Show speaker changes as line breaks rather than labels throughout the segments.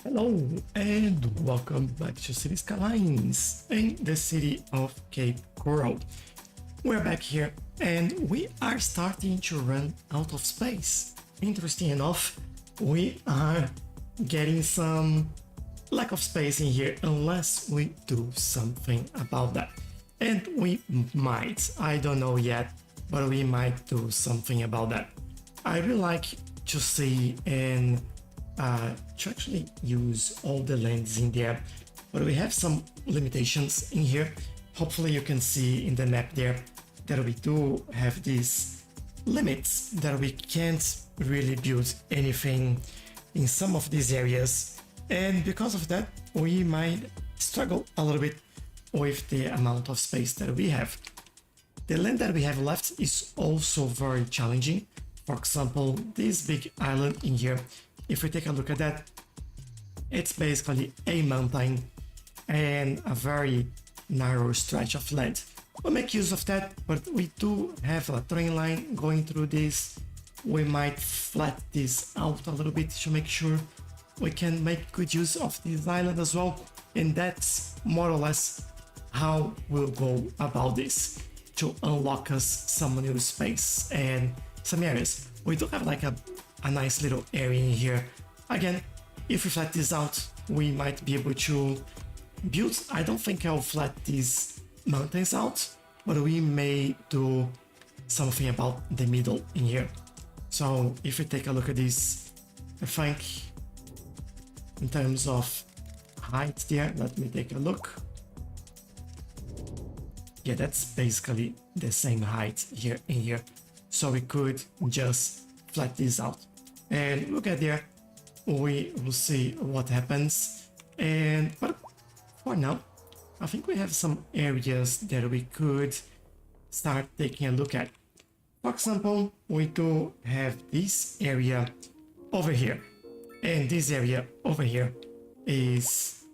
Hello and welcome back to Cities Skylines in the city of Cape Coral. We're back here and we are starting to run out of space. Interesting enough, we are getting some lack of space in here unless we do something about that. And we might, I don't know yet, but we might do something about that. I really like to see and to actually use all the lands in there, but we have some limitations in here. Hopefully you can see in the map there that we do have these limits that we can't really build anything in some of these areas, and because of that we might struggle a little bit with the amount of space that we have. The land that we have left is also very challenging. For example, this big island in here, if we take a look at that, it's basically a mountain and a very narrow stretch of land. We'll make use of that, but we do have a train line going through this. We might flat this out a little bit to make sure we can make good use of this island as well. And that's more or less how we'll go about this to unlock us some new space and some areas. We do have like a nice little area in here. Again, if we flat this out, we might be able to build. I don't think I'll flat these mountains out, but we may do something about the middle in here. So if we take a look at this, I think in terms of height there, let me take a look. Yeah, that's basically the same height here in here. So we could just flat this out and look at there. We will see what happens. But for now, I think we have some areas that we could start taking a look at. For example, we do have this area over here, and this area over here is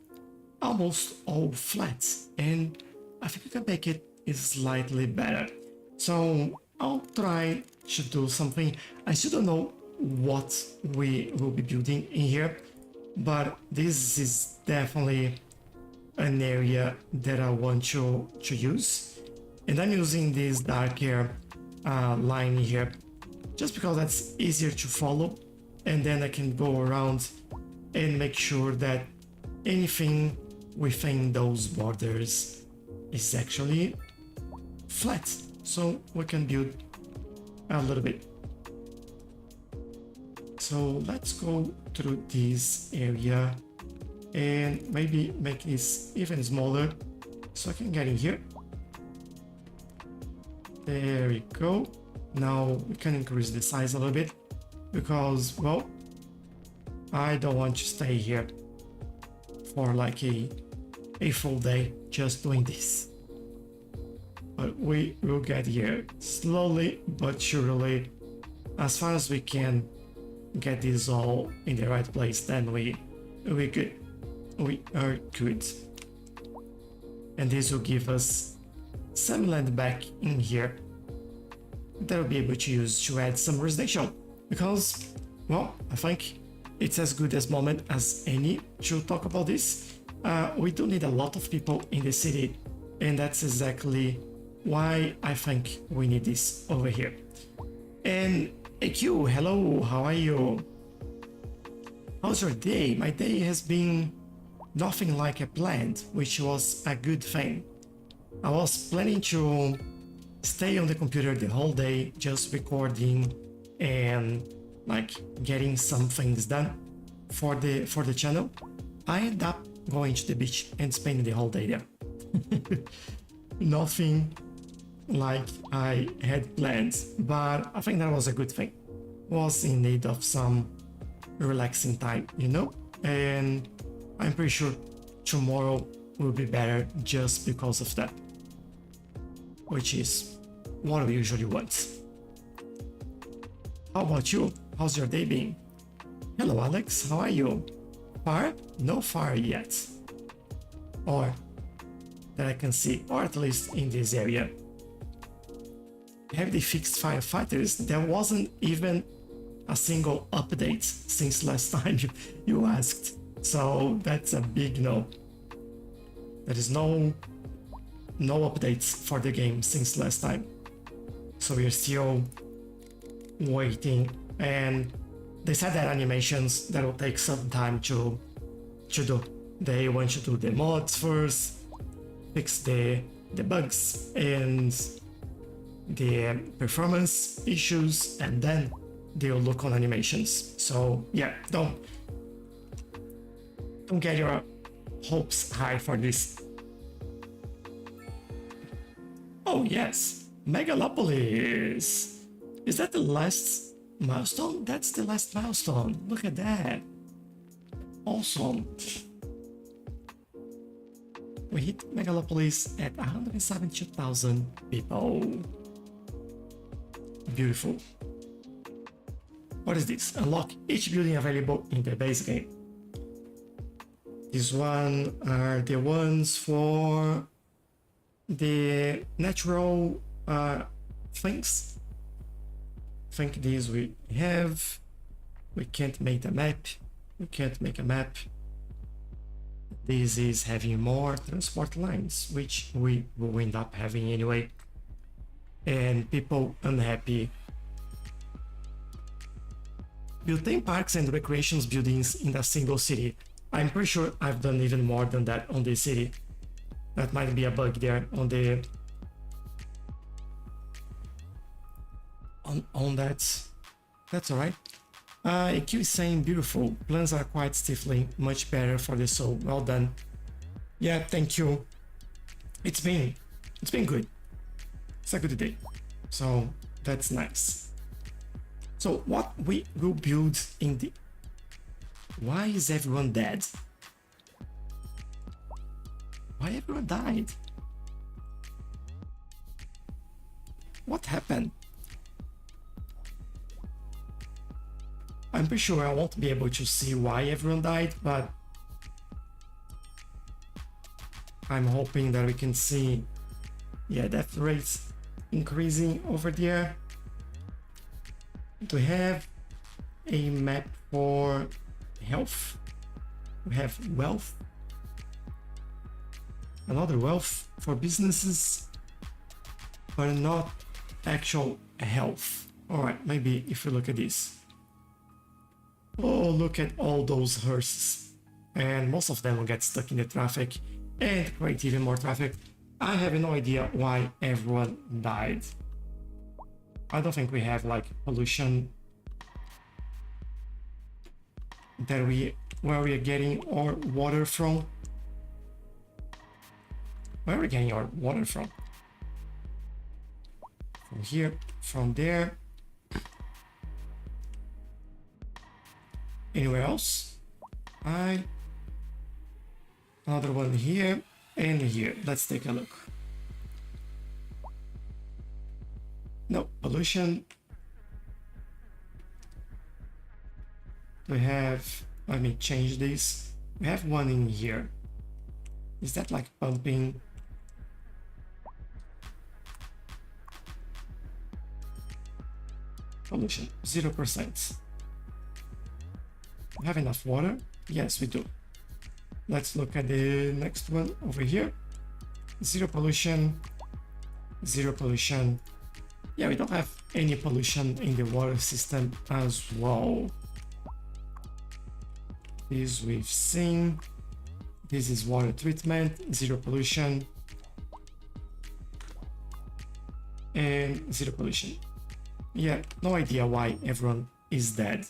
almost all flat, and I think we can make it slightly better. So I'll try to do something. I still don't know what we will be building in here, but this is definitely an area that I want to use, and I'm using this darker line here just because that's easier to follow, and then I can go around and make sure that anything within those borders is actually flat, so we can build a little bit. So let's go through this area and maybe make this even smaller so I can get in here. There we go. Now we can increase the size a little bit because, well, I don't want to stay here for like a full day just doing this. But we will get here slowly but surely. As far as we can get this all in the right place, then we good. We are good. And this will give us some land back in here that we'll be able to use to add some residential, because, well, I think it's as good as moment as any to talk about this. We do need a lot of people in the city, and that's exactly why I think we need this over here. And AQ, hello, how are you? How's your day? My day has been nothing like I planned, which was a good thing. I was planning to stay on the computer the whole day, just recording and like getting some things done for the channel. I ended up going to the beach and spending the whole day there. Nothing like I had planned, but I think that was a good thing. Was in need of some relaxing time, you know? And I'm pretty sure tomorrow will be better just because of that, which is what we usually want. How about you? How's your day been? Hello Alex, how are you? Fire? No fire yet. Or that I can see, or at least in this area. Have they fixed firefighters? There wasn't even a single update since last time you asked. So that's a big no. There is no updates for the game since last time. So we're still waiting, and they said that animations that will take some time to do. They want to do the mods first, fix the bugs and the performance issues, and then they'll look on animations. So yeah, don't get your hopes high for this. Oh yes, Megalopolis! Is that the last milestone? That's the last milestone. Look at that. Awesome. We hit Megalopolis at 172,000 people. Beautiful. What is this? Unlock each building available in the base game. These one are the ones for the natural things. I think these we have. We can't make a map. We can't make a map. This is having more transport lines, which we will end up having anyway. And people unhappy. Build theme parks and recreations buildings in a single city. I'm pretty sure I've done even more than that on this city. That might be a bug there on the on that. That's alright. EQ is saying beautiful. Plans are quite stifling, much better for the soul. Well done. Yeah, thank you. It's been good. It's a good day. So that's nice. So what we will build in the... Why is everyone dead? Why everyone died? What happened? I'm pretty sure I won't be able to see why everyone died, but I'm hoping that we can see, yeah, death rates increasing over there. Do we have a map for health? We have wealth. Another wealth for businesses, but not actual health. Alright, maybe if we look at this. Oh, look at all those hearses. And most of them will get stuck in the traffic and create even more traffic. I have no idea why everyone died. I don't think we have like pollution that where we are getting our water from. Where are we getting our water from? From here, from there. Anywhere else? Another one here and here. Let's take a look. No pollution. We have, let me change this. We have one in here. Is that like pumping? Pollution, 0%. We have enough water? Yes, we do. Let's look at the next one over here. Zero pollution, zero pollution. Yeah, we don't have any pollution in the water system as well. This we've seen. This is water treatment, zero pollution. And zero pollution. Yeah, no idea why everyone is dead.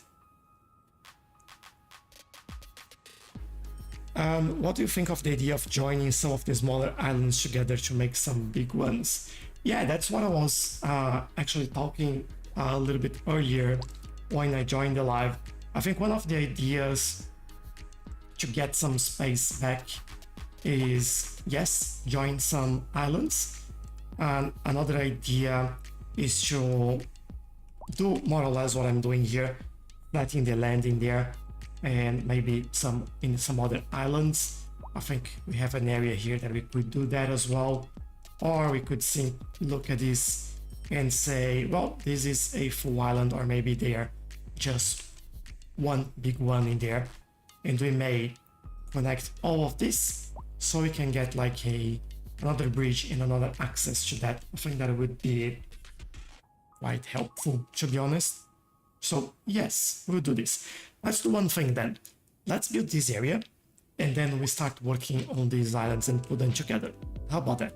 What do you think of the idea of joining some of the smaller islands together to make some big ones? Yeah, that's what I was actually talking a little bit earlier when I joined the live. I think one of the ideas to get some space back is, yes, join some islands. And another idea is to do more or less what I'm doing here, flattening the land in there, and maybe in some other islands. I think we have an area here that we could do that as well. Or we could look at this and say, well, this is a full island, or maybe they are just one big one in there. And we may connect all of this so we can get like another bridge and another access to that. I think that would be quite helpful, to be honest. So yes, we'll do this. Let's do one thing then. Let's build this area and then we start working on these islands and put them together. How about that?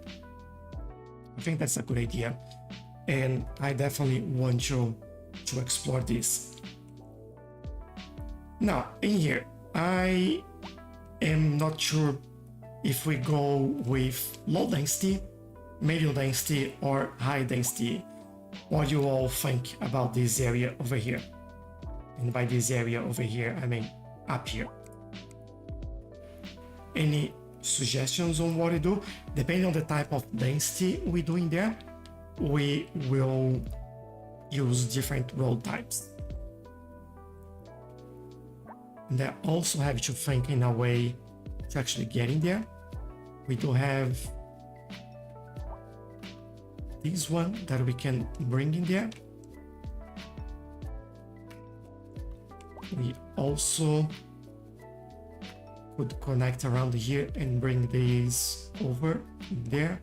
I think that's a good idea. And I definitely want to explore this. Now, in here, I am not sure if we go with low density, medium density, or high density. What do you all think about this area over here? And by this area over here, I mean up here. Any suggestions on what to do? Depending on the type of density we do in there, we will use different road types. And I also have to think in a way to actually get in there. We do have this one that we can bring in there. We also could connect around here and bring these over there.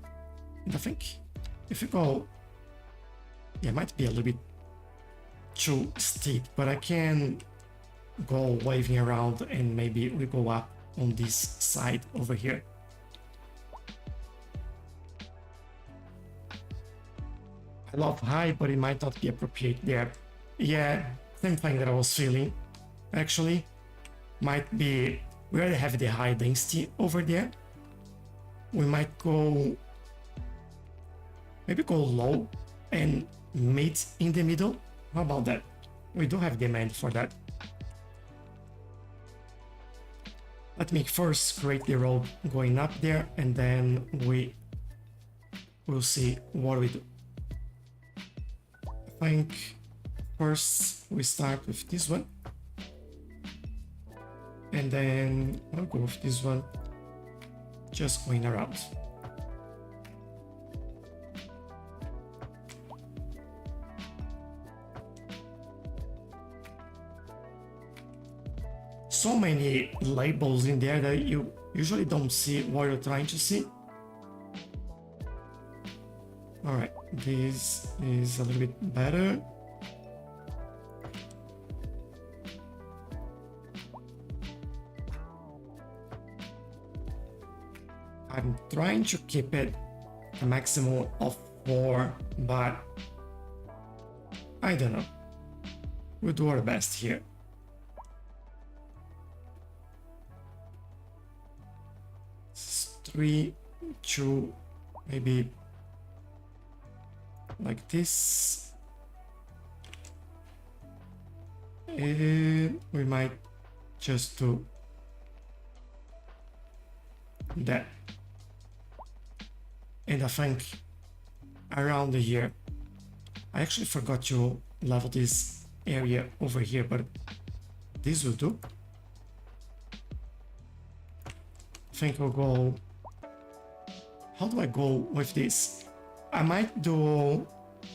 And I think if you go, yeah, it might be a little bit too steep, but I can go waving around and maybe we go up on this side over here. I love high, but it might not be appropriate there. Yeah, same thing that I was feeling. Actually, might be, we already have the high density over there. We might go, maybe go low and mid in the middle. How about that? We do have demand for that. Let me first create the road going up there and then we will see what we do. I think first we start with this one and then I'll go with this one, just going around. So many labels in there that you usually don't see what you're trying to see. All right, this is a little bit better. I'm trying to keep it a maximum of 4, but I don't know. We'll do our best here. It's 3, 2, maybe like this. And we might just do that. And I think around here, I actually forgot to level this area over here, but this will do. I think I'll go, how do I go with this? I might do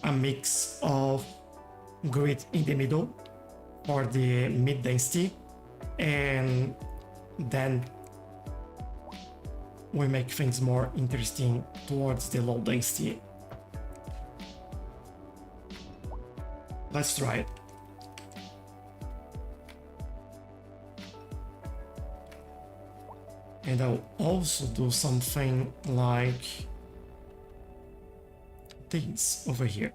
a mix of grid in the middle for the mid density, and then we make things more interesting towards the low density. Let's try it. And I'll also do something like this over here.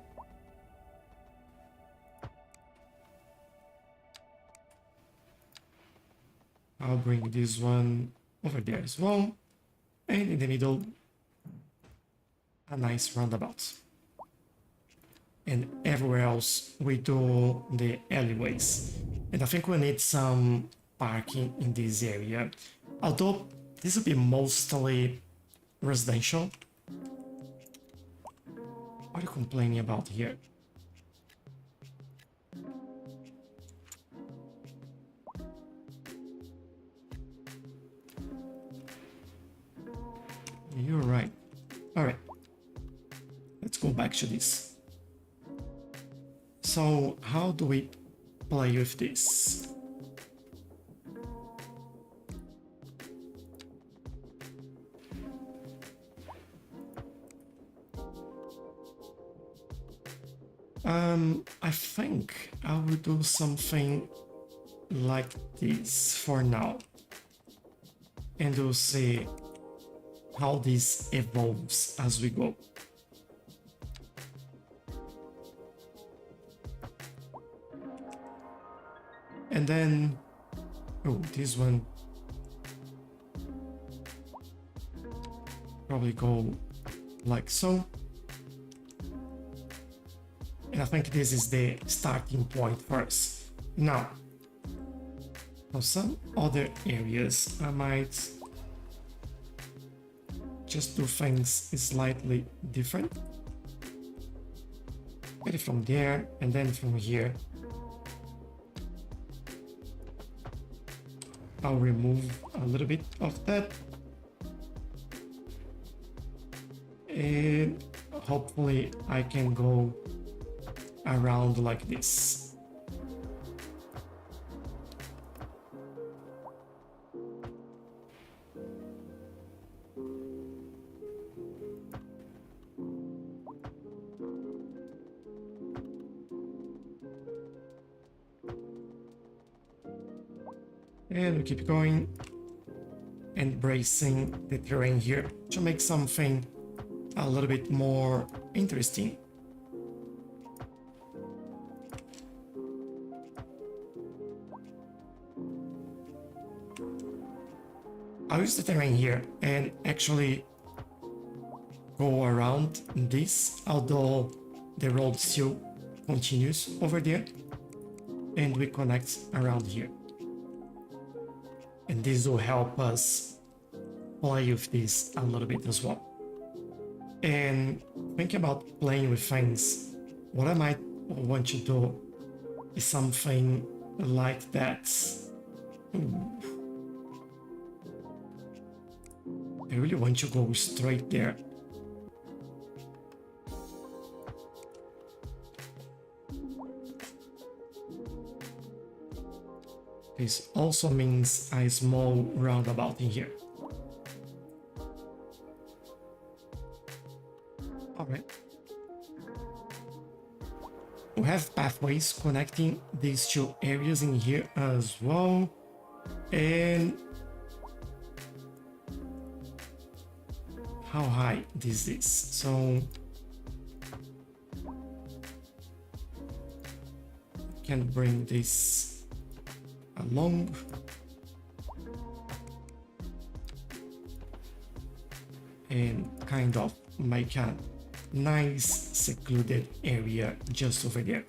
I'll bring this one over there as well. And in the middle, a nice roundabout. And everywhere else, we do the alleyways. And I think we need some parking in this area. Although this will be mostly residential. What are you complaining about here? You're right. All right. Let's go back to this. So how do we play with this? I think I will do something like this for now. And we'll see how this evolves as we go. And then, oh, this one probably go like so. And I think this is the starting point for us. Now, for some other areas, I might just do things slightly different. Get it from there, and then from here. I'll remove a little bit of that. And hopefully I can go around like this. And we keep going and bracing the terrain here to make something a little bit more interesting. I'll use the terrain here and actually go around this, although the road still continues over there, and we connect around here. And this will help us play with this a little bit as well. And thinking about playing with things, what I might want to do is something like that. Ooh. I really want to go straight there. This also means a small roundabout in here. Alright. We have pathways connecting these two areas in here as well. And how high this is. So can bring this along. And kind of make a nice secluded area just over there.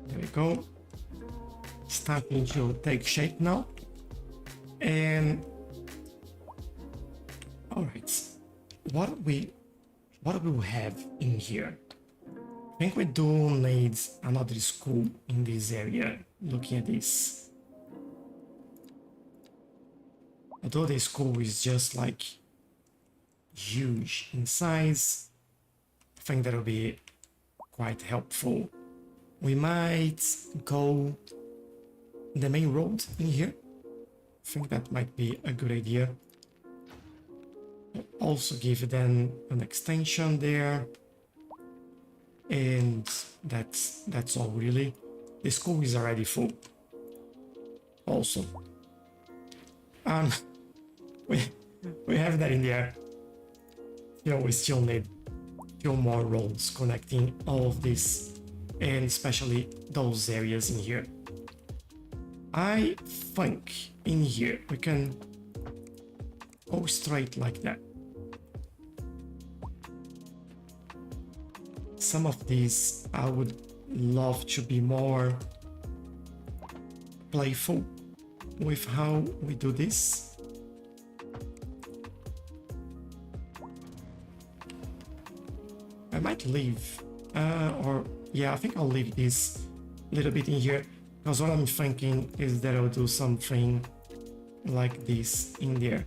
There we go. Starting to take shape now. And all right, what we will have in here? I think we do need another school in this area. Looking at this, although the school is just like huge in size, I think that will be quite helpful. We might go the main road in here. I think that might be a good idea. Also give them an extension there. And that's all really. The school is already full. Also. We have that in there. You know, we still need few more roads connecting all of this, and especially those areas in here. I think in here we can go straight like that. Some of these I would love to be more playful with how we do this. I might leave, or yeah, I think I'll leave this a little bit in here, because what I'm thinking is that I'll do something like this in there.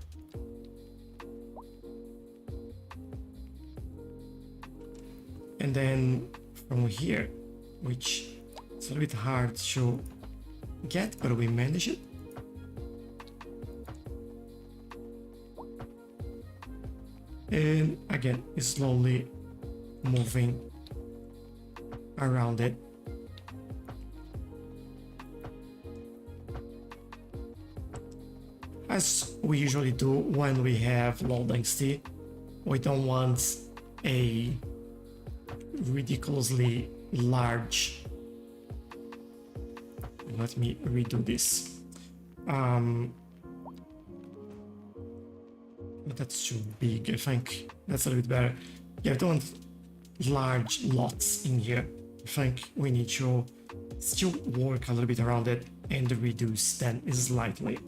And then from here, which is a little bit hard to get, but we managed it. And again, slowly moving around it. As we usually do when we have low density, we don't want a ridiculously large. Let me redo this. But that's too big. I think that's a little bit better. Yeah, I don't want large lots in here. I think we need to still work a little bit around it and reduce them slightly.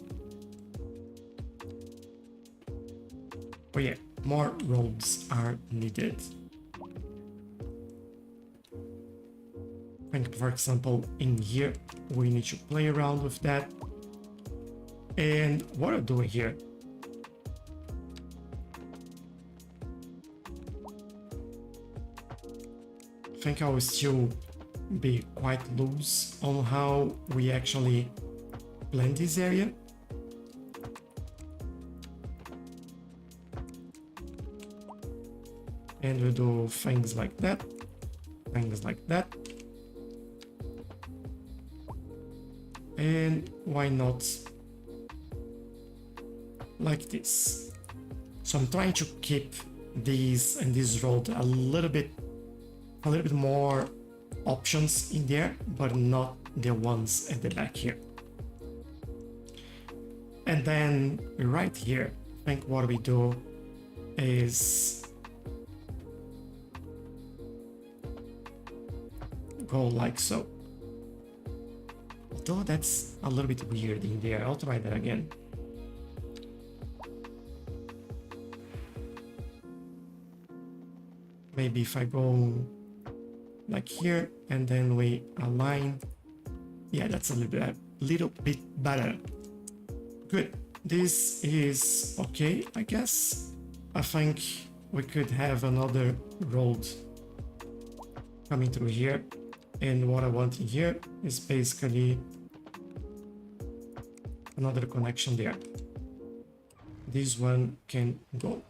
But yeah, more roads are needed. I think, for example, in here, we need to play around with that. And what are we doing here? I think I will still be quite loose on how we actually plan this area. And we do things like that, things like that. And why not like this? So I'm trying to keep these and this road a little bit more options in there, but not the ones at the back here. And then right here, I think what we do is go like so. Although that's a little bit weird in there, I'll try that again. Maybe if I go like here and then we align. Yeah, that's a little bit better. Good. This is okay, I guess. I think we could have another road coming through here. And what I want in here is basically another connection there. This one can go.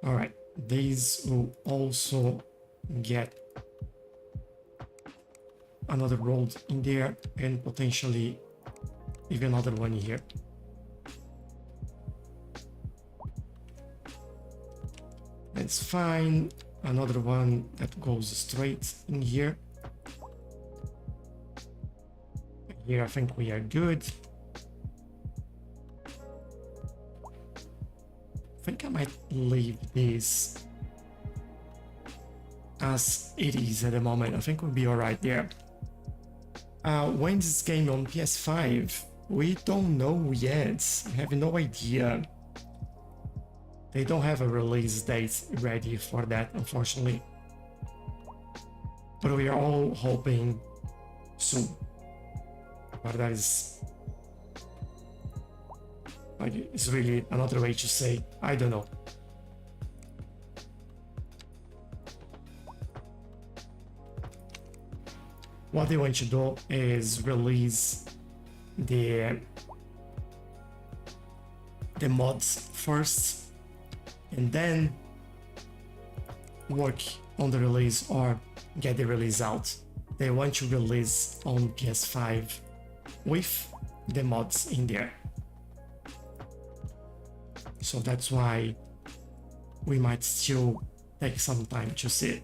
All right, these will also get another road in there and potentially even another one here. That's fine. Another one that goes straight in here. Here I think we are good. I think I might leave this as it is at the moment. I think we'll be alright there. When this game on PS5? We don't know yet. We have no idea. They don't have a release date ready for that, unfortunately. But we are all hoping soon. But that is... like, it's really another way to say, I don't know. What they want to do is release the mods first, and then work on the release or get the release out. They want to release on PS5 with the mods in there. So that's why we might still take some time to see it.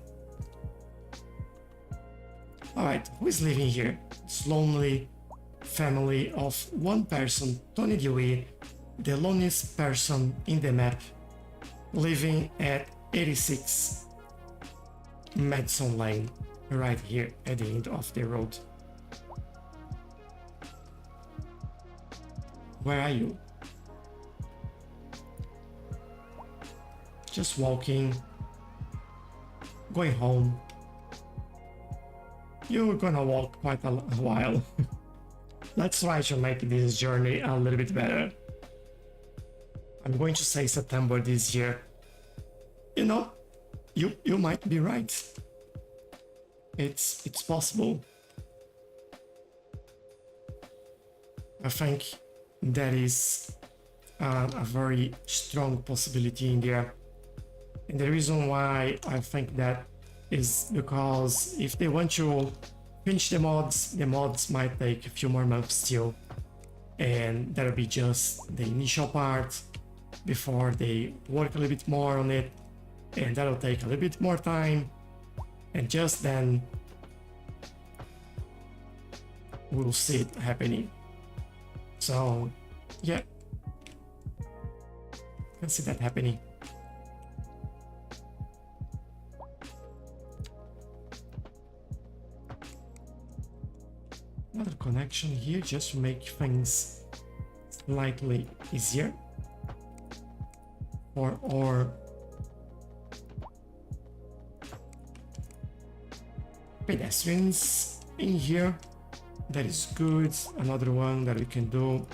Alright, who is living here? It's lonely family of one person, Tony Dewey, the loneliest person in the map, living at 86 Madison Lane, right here at the end of the road. Where are you? Just walking, going home. You're gonna walk quite a while. Let's try to make this journey a little bit better. I'm going to say September this year. You know, you might be right. it's possible. I think that is a very strong possibility in there. And the reason why I think that is because if they want to finish the mods might take a few more months still. And that'll be just the initial part before they work a little bit more on it. And that'll take a little bit more time. And just then we'll see it happening. So yeah, I can see that happening. Another connection here just to make things slightly easier for our pedestrians in here. That is good. Another one that we can do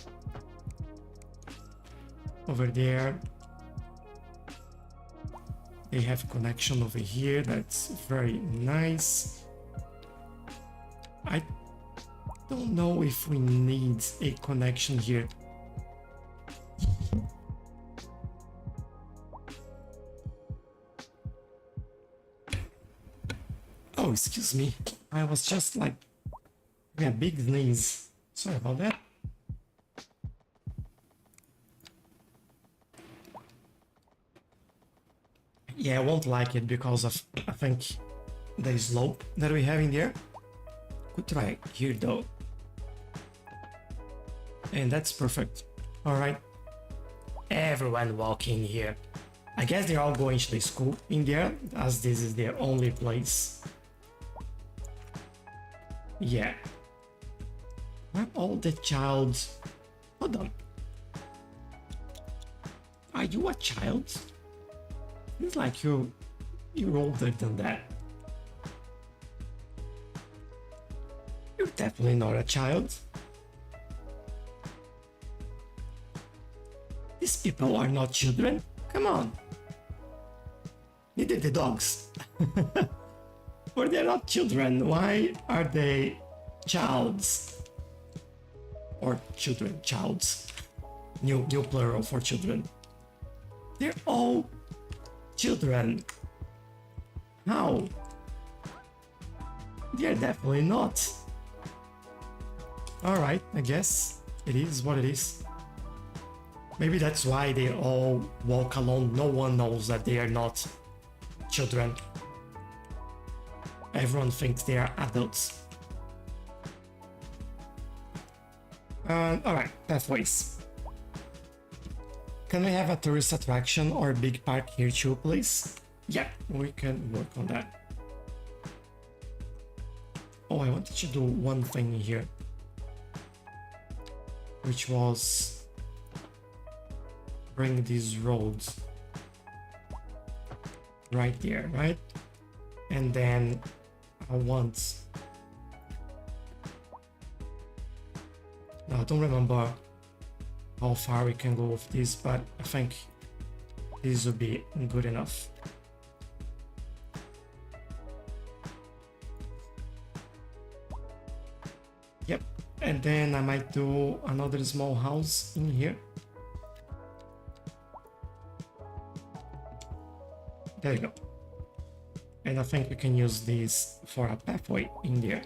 over there. They have connection over here. That's very nice. I don't know if we need a connection here. Oh, excuse me. I was just like having a big sneeze. Sorry about that. Yeah, I won't like it because of, I think, the slope that we have in there. Could try here though. And that's perfect. Alright. Everyone walking here. I guess they're all going to the school in there, as this is their only place. Yeah. Where all the child? Hold on. Are you a child? It's like you're older than that. You're definitely not a child. These people are not children. Come on. Neither the dogs. Or they're not children. Why are they childs? Or children, childs. New plural for children. They're all children. How? They're definitely not. Alright, I guess it is what it is. Maybe that's why they all walk alone. No one knows that they are not children. Everyone thinks they are adults. Alright, pathways. Can we have a tourist attraction or a big park here too, please? Yeah, we can work on that. Oh, I wanted to do one thing here. Which was bring these roads right there, right? And then I want... No, I don't remember how far we can go with this, but I think this would be good enough. Yep, and then I might do another small house in here. There you go. And I think we can use this for a pathway in there.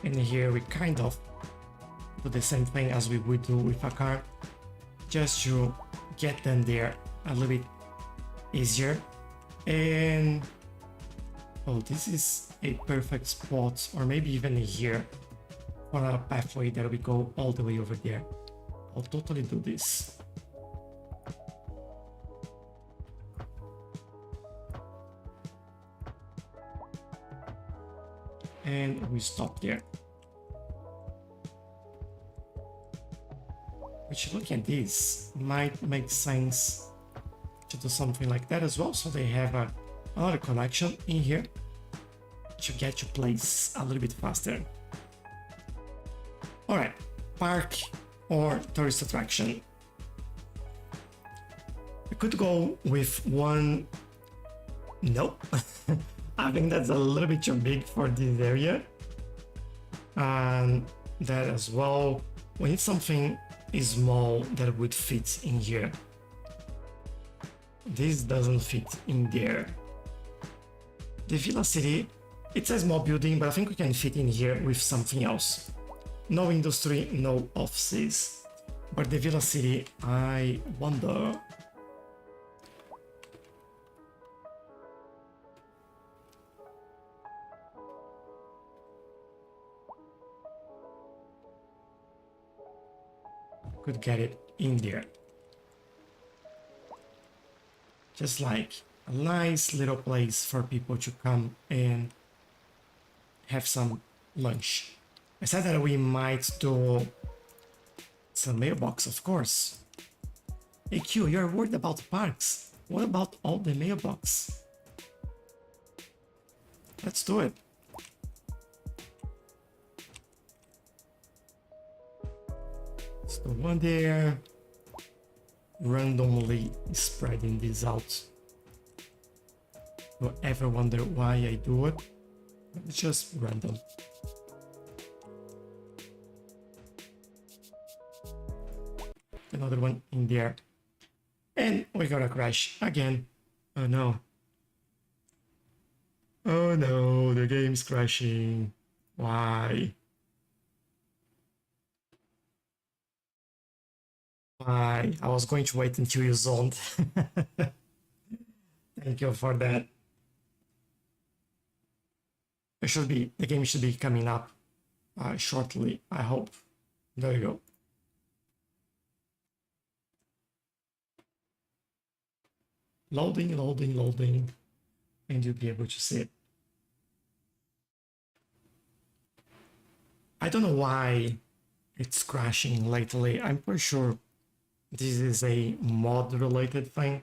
And here we kind of do the same thing as we would do with a car, just to get them there a little bit easier. And oh, this is a perfect spot, or maybe even here, for a pathway that we go all the way over there. I'll totally do this. And we stop there. Which, looking at this, might make sense to do something like that as well, so they have another connection in here to get to place a little bit faster. Alright, park or tourist attraction. I could go with one. Nope. I think that's a little bit too big for this area. And that as well. We need something small that would fit in here. This doesn't fit in there. The Villa City, it's a small building, but I think we can fit in here with something else. No industry, no offices. But the Villa City, I wonder. Could get it in there. Just like a nice little place for people to come and have some lunch. I said that we might do some mailbox, of course. Hey Q, you're worried about parks. What about all the mailbox? Let's do it. So one there, randomly spreading this out. Don't ever wonder why I do it. It's just random. Another one in there. And we got a crash again. Oh no. Oh no, the game's crashing. Why? Why? I was going to wait until you zoned. Thank you for that. The game should be coming up shortly, I hope. There you go. Loading, loading, loading, and you'll be able to see it. I don't know why it's crashing lately. I'm pretty sure this is a mod related thing.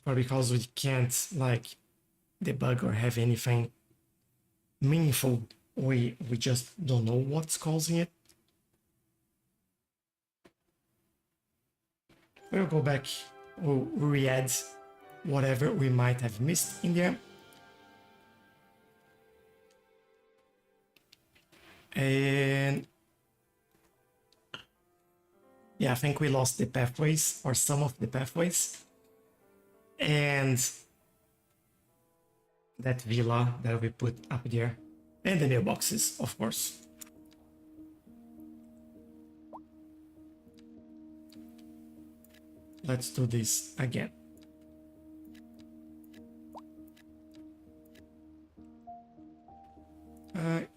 Or because we can't like debug or have anything meaningful, we just don't know what's causing it. We'll go back, we'll re-add whatever we might have missed in there. And yeah, I think we lost the pathways, or some of the pathways. And that villa that we put up there. And the mailboxes, of course. Let's do this again.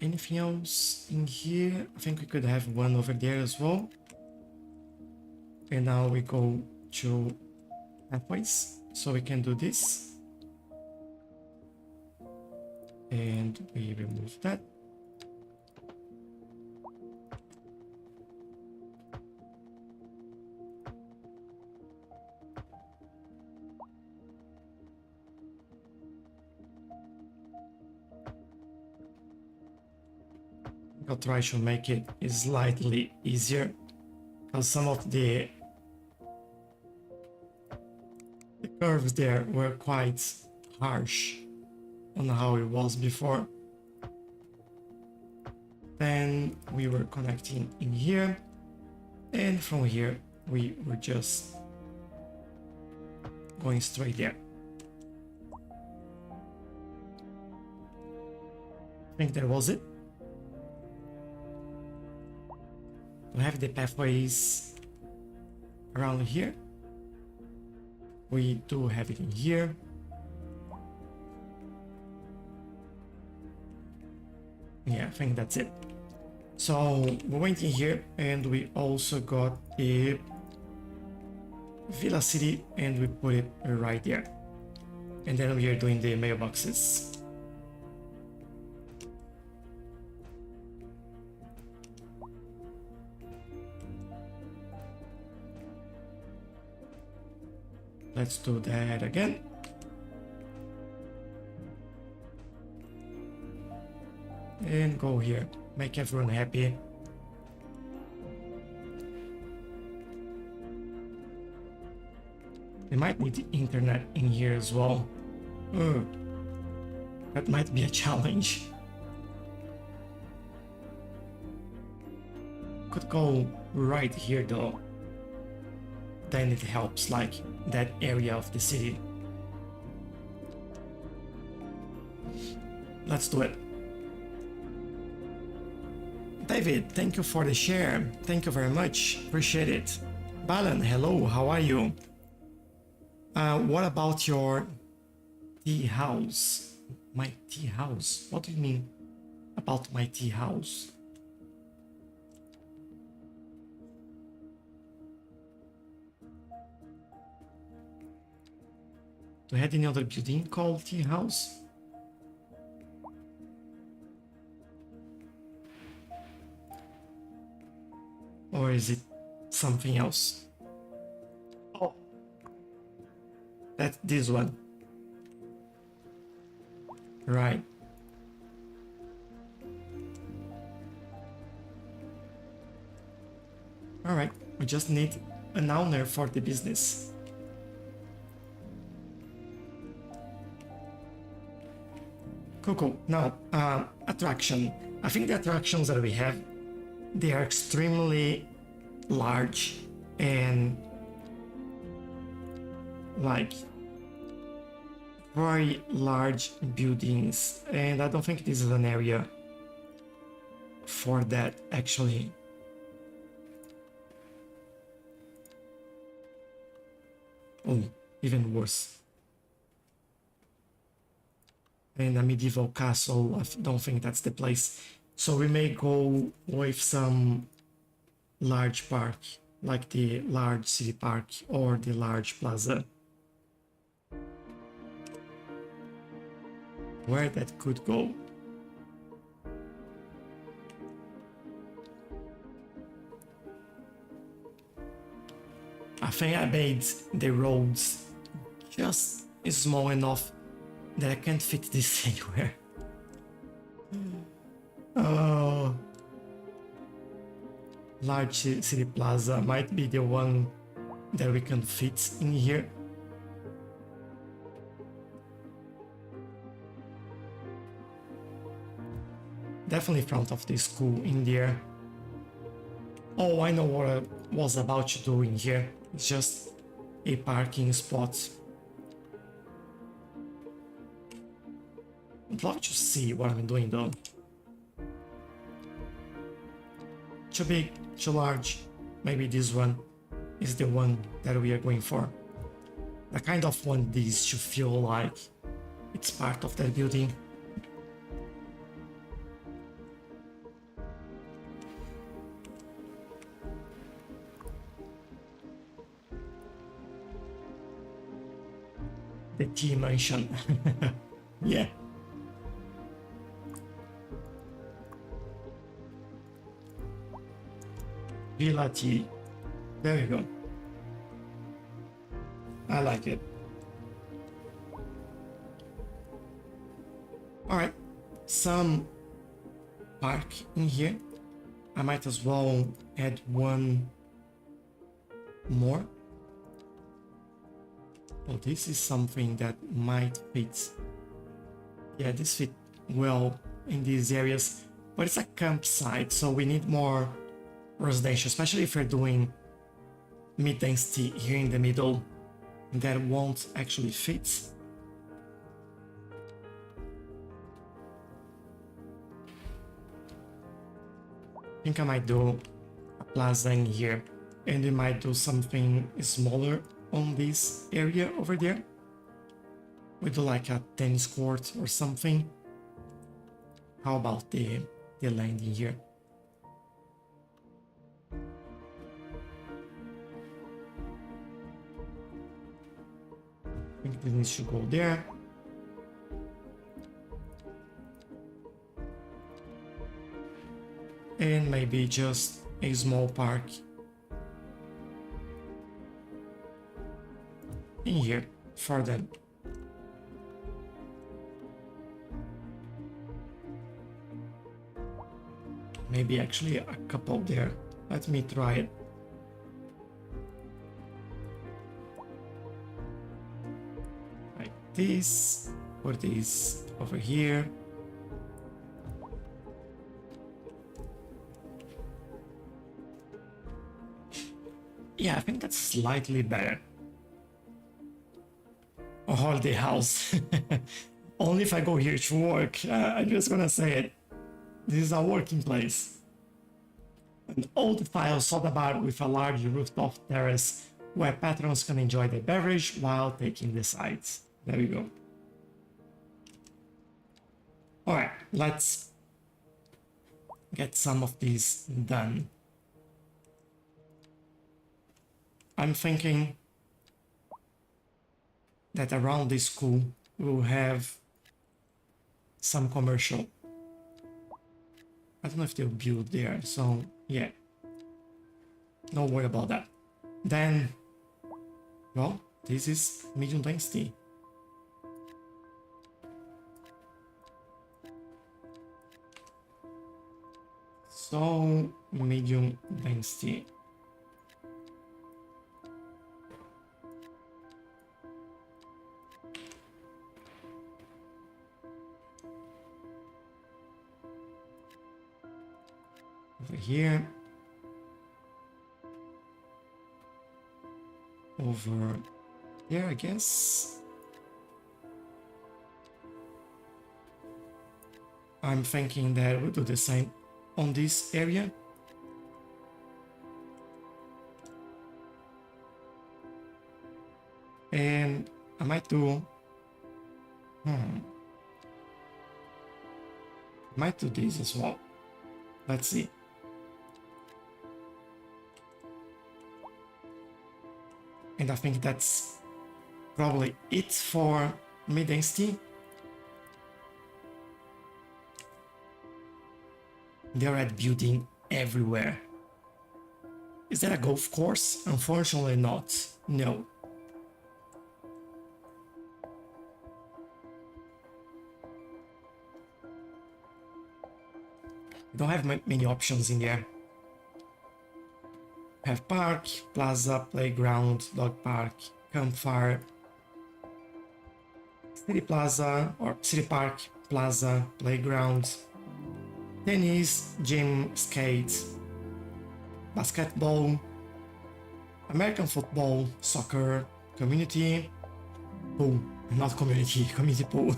Anything else in here? I think we could have one over there as well. And now we go to pathways, so we can do this. And we remove that. I'll try to make it slightly easier, because some of the curves there were quite harsh on how it was before. Then we were connecting in here, and from here we were just going straight there. I think that was it. We have the pathways around here. We do have it in here. Yeah, I think that's it. So we went in here, and we also got the Villa City, and we put it right there. And then we are doing the mailboxes. Let's do that again. and go here. Make everyone happy. We might need internet in here as well. Ugh. That might be a challenge. Could go right here though. Then it helps like that area of the city. Let's do it. David, thank you for the share. Thank you very much. Appreciate it. Balan, hello, how are you? What about your tea house? My tea house? What do you mean about my tea house? Do you have any other building called tea house? Or is it something else? Oh, that's this one. Right. Alright, we just need an owner for the business. Cool. Now, attraction. I think the attractions that we have, they are extremely large and like very large buildings, and I don't think this is an area for that actually. Oh, even worse. And a medieval castle, I don't think that's the place. So we may go with some large park, like the large city park or the large plaza. Where that could go. I think I made the roads just small enough that I can't fit this anywhere. Oh, large city plaza might be the one that we can fit in here. Definitely in front of the school in there. Oh, I know what I was about to do in here. It's just a parking spot. I'd love to see what I'm doing though. Too big, too large. Maybe this one is the one that we are going for. I kind of want this to feel like it's part of that building. The tea mansion. Yeah. Villa tea. There you go. I like it. Alright. Some park in here. I might as well add one more. Oh, this is something that might fit. Yeah, this fit well in these areas, but it's a campsite, so we need more residential, especially if we're doing mid-density here in the middle. That won't actually fit. I think I might do a plaza in here, and we might do something smaller on this area over there. We do like a tennis court or something. How about the landing here? I think this needs to go there. And maybe just a small park in here for them. Maybe actually a couple there. Let me try it. Like this. Put this over here. Yeah, I think that's slightly better. A holiday house. Only if I go here to work. I'm just gonna say it. This is our working place. An old file soda bar with a large rooftop terrace where patrons can enjoy their beverage while taking the sights. There we go. Alright, let's get some of these done. I'm thinking that around this school we'll have some commercial. I don't know if they'll build there, so yeah. No worry about that. Then, well, this is medium density. So, medium density. Over here. Over there, I guess. I'm thinking that we'll do the same on this area. And I might do... might do this as well. Let's see. And I think that's probably it for mid-density. There are building everywhere. Is that a golf course? Unfortunately not. No. We don't have many options in there. We have park, plaza, playground, dog park, campfire, city plaza or city park, plaza, playground, tennis, gym, skate, basketball, American football, soccer, community, pool, not community, community pool.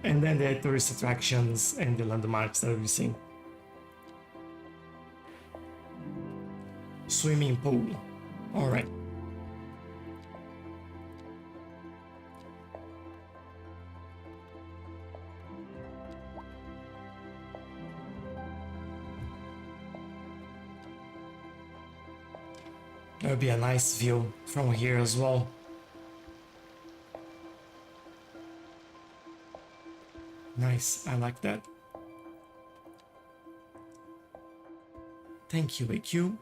And then the tourist attractions and the landmarks that we've seen. Swimming pool. All right. There'll be a nice view from here as well. Nice, I like that. Thank you, AQ.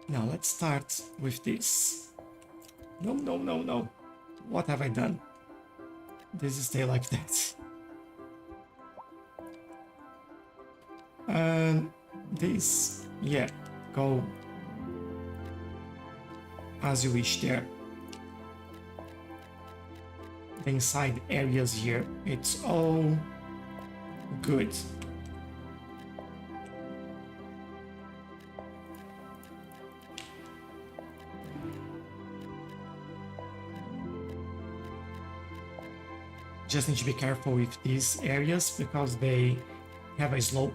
Now let's start with this. No, no, no, no. What have I done? This is stay like that. And this, yeah, go as you wish there. The inside areas here, it's all good. Just need to be careful with these areas because they have a slope.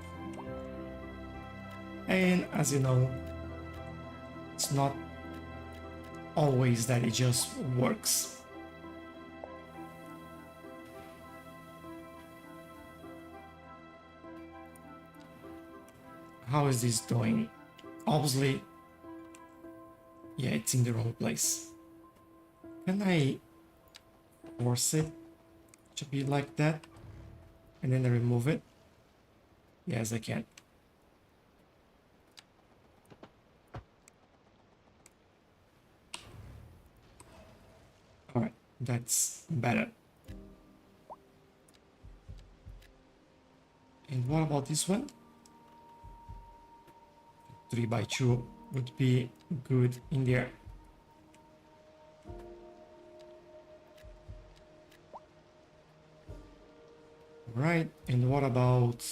And as you know, it's not always that it just works. How is this doing? Obviously, yeah, it's in the wrong place. Can I force it to be like that? And then I remove it? Yes, I can. Alright, that's better. And what about this one? 3x2 would be good in there. Right, and what about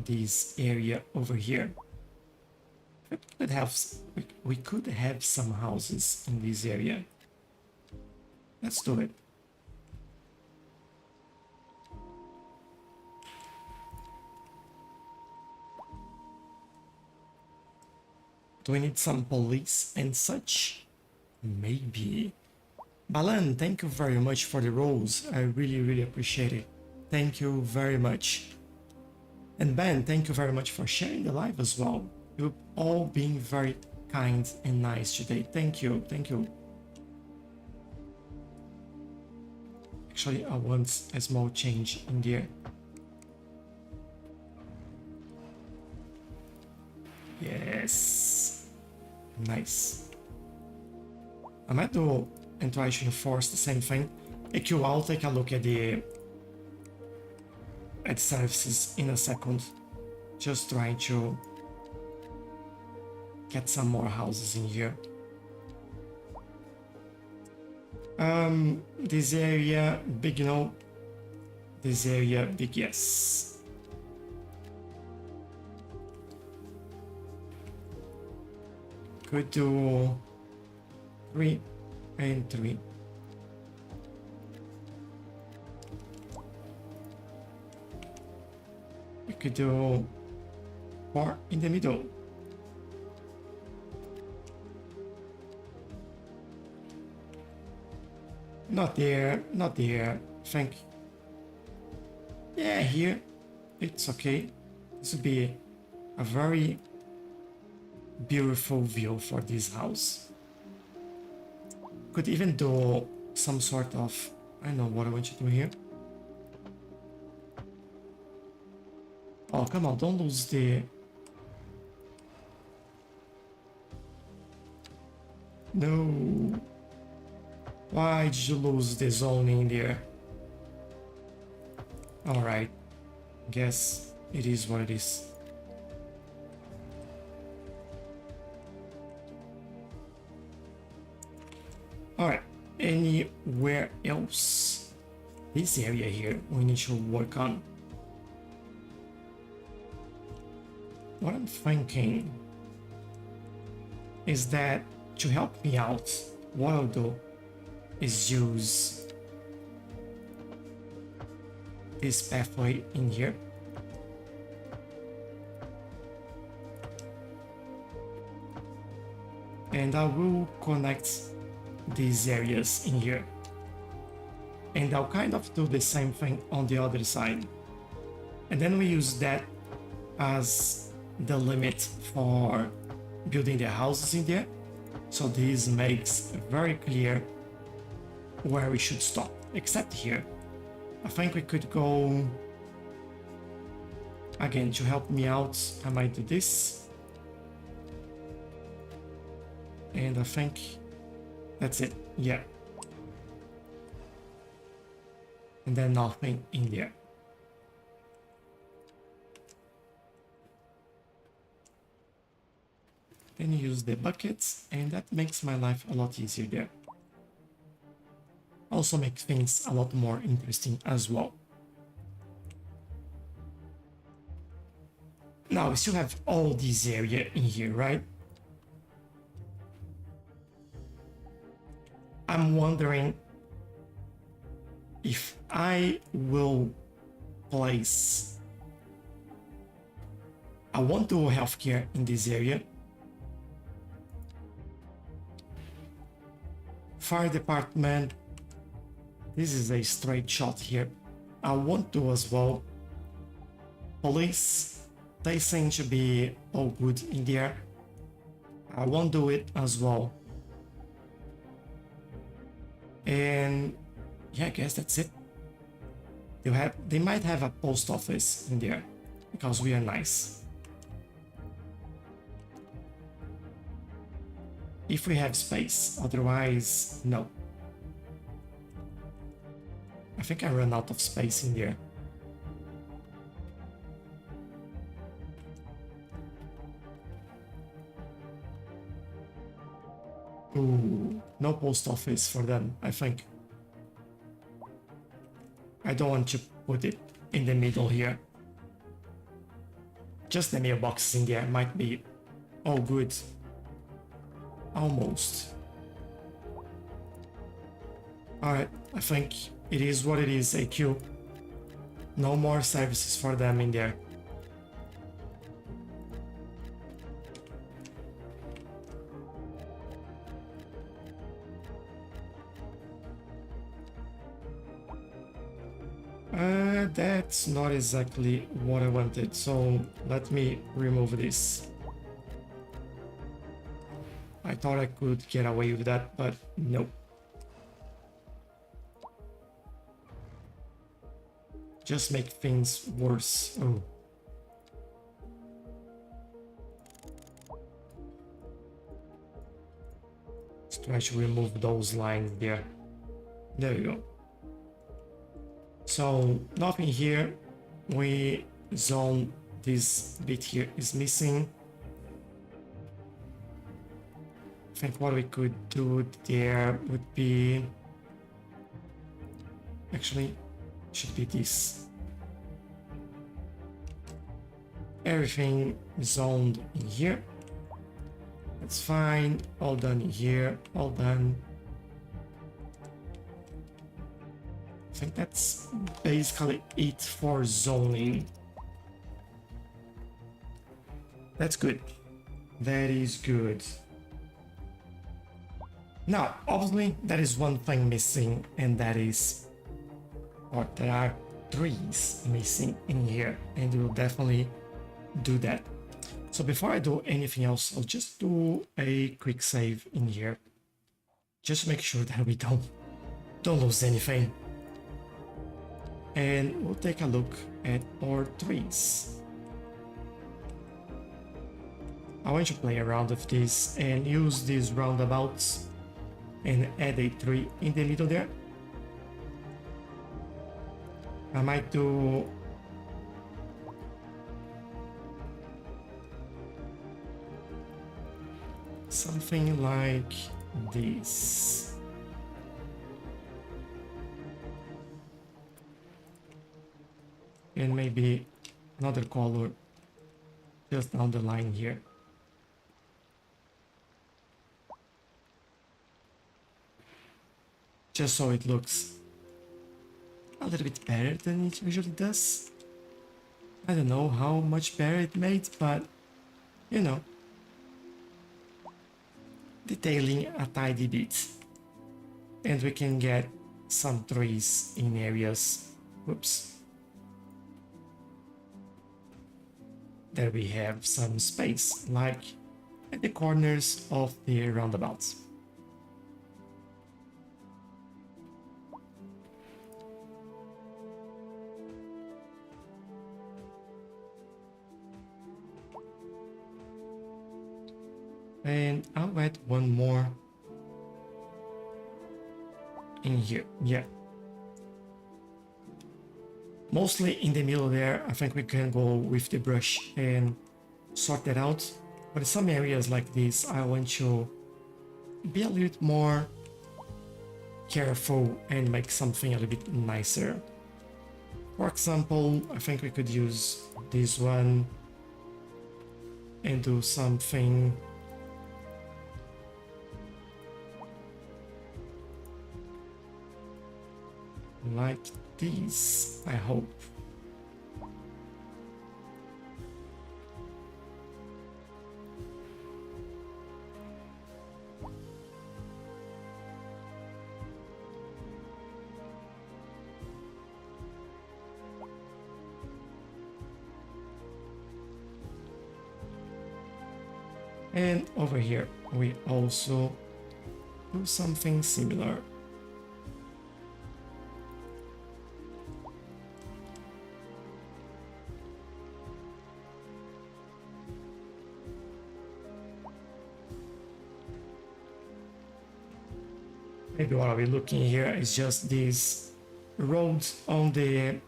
this area over here? We could have some houses in this area. Let's do it. Do we need some police and such? Maybe. Balan, thank you very much for the rose. I really appreciate it. Thank you very much. And Ben, thank you very much for sharing the live as well. You've all been very kind and nice today. Thank you, thank you. Actually, I want a small change in there. Yes. Nice. I might do and try to enforce the same thing. EQ, I'll take a look at the services in a second. Just trying to get some more houses in here. This area, big no. This area, big yes. Could do 3 and 3. We could do 4 in the middle. Not there, not there. Thank you. Yeah, here. It's okay. This would be a very beautiful view for this house. Could even do some sort of, I don't know what I want to do here. Oh, come on, don't lose the... No. Why did you lose the zone in there? Alright. Guess it is what it is. Alright. Anywhere else? This area here we need to work on. What I'm thinking is that to help me out, what I'll do is use this pathway in here. And I will connect these areas in here. And I'll kind of do the same thing on the other side. And then we use that as the limit for building the houses in there. So this makes very clear where we should stop, except here. I think we could go... Again, to help me out, I might do this. And I think that's it, yeah. And then nothing in there. Then you use the buckets, and that makes my life a lot easier there. Also makes things a lot more interesting as well. Now we still have all this area in here, right? I'm wondering if I will place... I won't do healthcare in this area. Fire department, this is a straight shot here. I won't do as well. Police, they seem to be all good in there. I won't do it as well. And yeah, I guess that's it. They might have a post office in there because we are nice. If we have space, otherwise, no. I think I ran out of space in there. Ooh, no post office for them, I think. I don't want to put it in the middle here. Just the mailboxes in there might be all good. Almost. Alright, I think it is what it is, AQ. No more services for them in there. That's not exactly what I wanted, so let me remove this. I thought I could get away with that, but nope. Just make things worse. Oh. Let's try to remove those lines there. There we go. So nothing here. We zone this bit here is missing. I think what we could do there would be actually should be this. Everything zoned in here. That's fine. All done in here. All done. I think that's basically it for zoning. That's good. That is good. Now, obviously, there is one thing missing, and that is, or there are trees missing in here, and we'll definitely do that. So before I do anything else, I'll just do a quick save in here. Just make sure that we don't lose anything. And we'll take a look at our trees. I want to play around with this and use these roundabouts and add a tree in the middle there. I might do something like this. And maybe another color just down the line here. Just so it looks a little bit better than it usually does. I don't know how much better it made, but you know, detailing a tiny bit. And we can get some trees in areas. Whoops. There we have some space, like at the corners of the roundabouts. And I'll add one more in here, yeah. Mostly in the middle there, I think we can go with the brush and sort that out. But in some areas like this, I want to be a little bit more careful and make something a little bit nicer. For example, I think we could use this one and do something like this, I hope. And over here, we also do something similar. Maybe what I'll be looking here is just these roads on the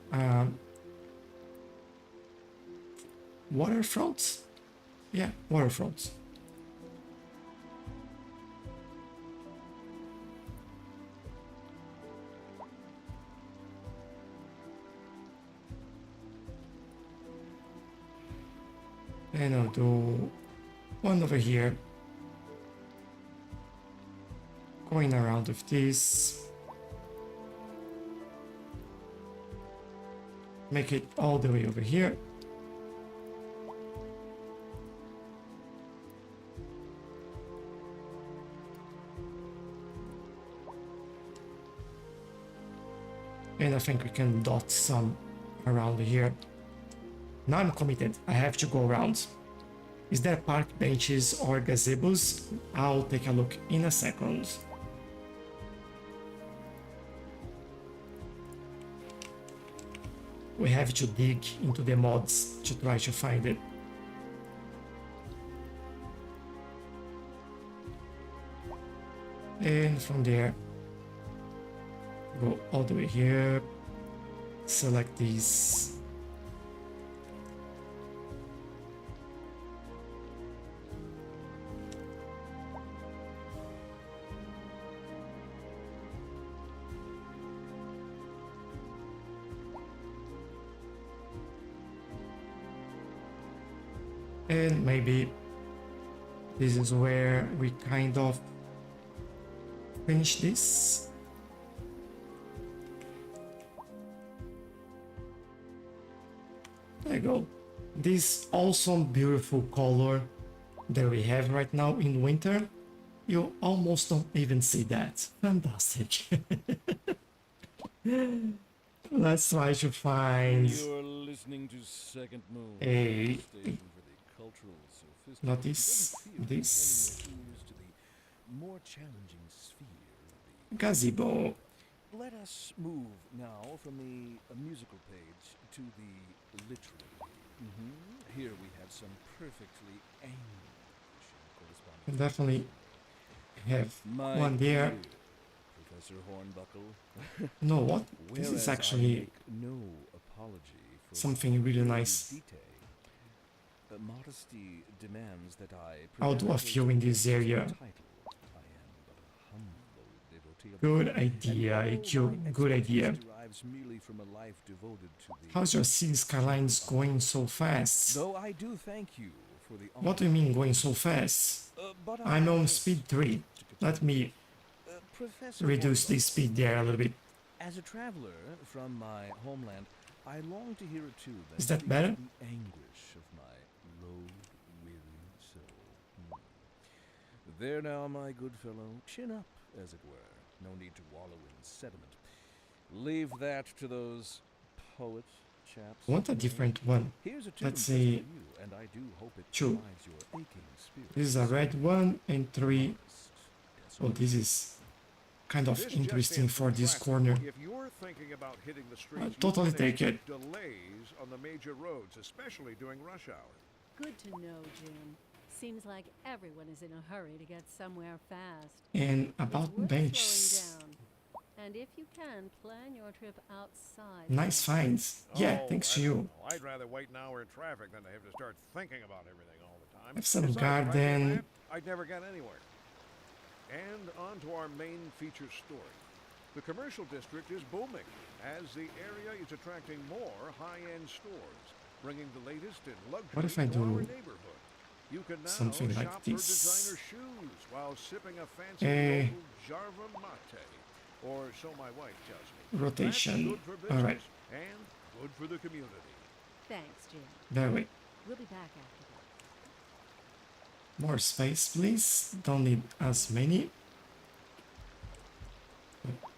waterfront. Yeah, waterfront. And I'll do one over here. Going around with this. Make it all the way over here. And I think we can dot some around here. Now I'm committed. I have to go around. Is there park benches or gazebos? I'll take a look in a second. We have to dig into the mods to try to find it. And from there, go all the way here, select these. And maybe this is where we kind of finish this. There you go. This awesome, beautiful color that we have right now in winter, you almost don't even see that. Fantastic. Let's try to find
You're listening to Second Moon,
a
station for the cultural sophisticated.
not this,
It doesn't feel
this
like anyone choose to the more challenging sphere of the
gazebo.
Let us move now from the musical page to the literary. Here we have some perfectly English correspondence.
Definitely have
My
one there.
dear Professor Hornbuckle.
No, what? This
Whereas
is
I
actually
make no apology for
something really nice.
Modesty demands that I
I'll do a few in this area. Good idea, IQ. Good idea. How's your City Skylines going so fast?
Though I do thank you for the
What do you mean going so fast?
but
I'm on speed 3. Let me
Professor
reduce the
Hornbuckle,
speed there a little bit.
as a traveler from my homeland, I long to hear a tune
Is that better?
the anguish of my load-weary soul. There now, my good fellow, chin up, as it were. No need to wallow in sediment. Leave that to those poet chaps.
Want a different one?
Here's a tune
Let's
just
say
for you, and I do hope it
two.
revives your aching spirit.
This is a red one and 3.
Yes,
Oh, this is kind of
This
interesting
just in
for this
traffic.
corner.
If you're thinking about hitting the streets,
I'll
you
totally
can
take it.
expect delays on the major roads, especially during rush hour.
Good to know, Jim. Seems like everyone is in a hurry to get somewhere fast.
And
It's
about
worth
benches.
slowing down. And if you can, plan your trip outside.
Nice finds. Yeah,
Oh,
thanks to
I don't
you.
know. I'd rather wait an hour in traffic than to have to start thinking about everything all the time.
Have some
Besides, if I did
garden.
that, I'd never get anywhere. And on to our main feature story. The commercial district is booming, as the area is attracting more high-end stores, bringing the latest in luxury
What if I
to
do
our neighborhood. You can now
something like
shop
this?
for designer shoes while sipping a fancy local Jarva mate, or so my wife tells me.
Rotation.
That's good for business
All right.
and good for the community.
Thanks, Jim.
There we.
We'll be back after that.
More space, please. Don't need as many.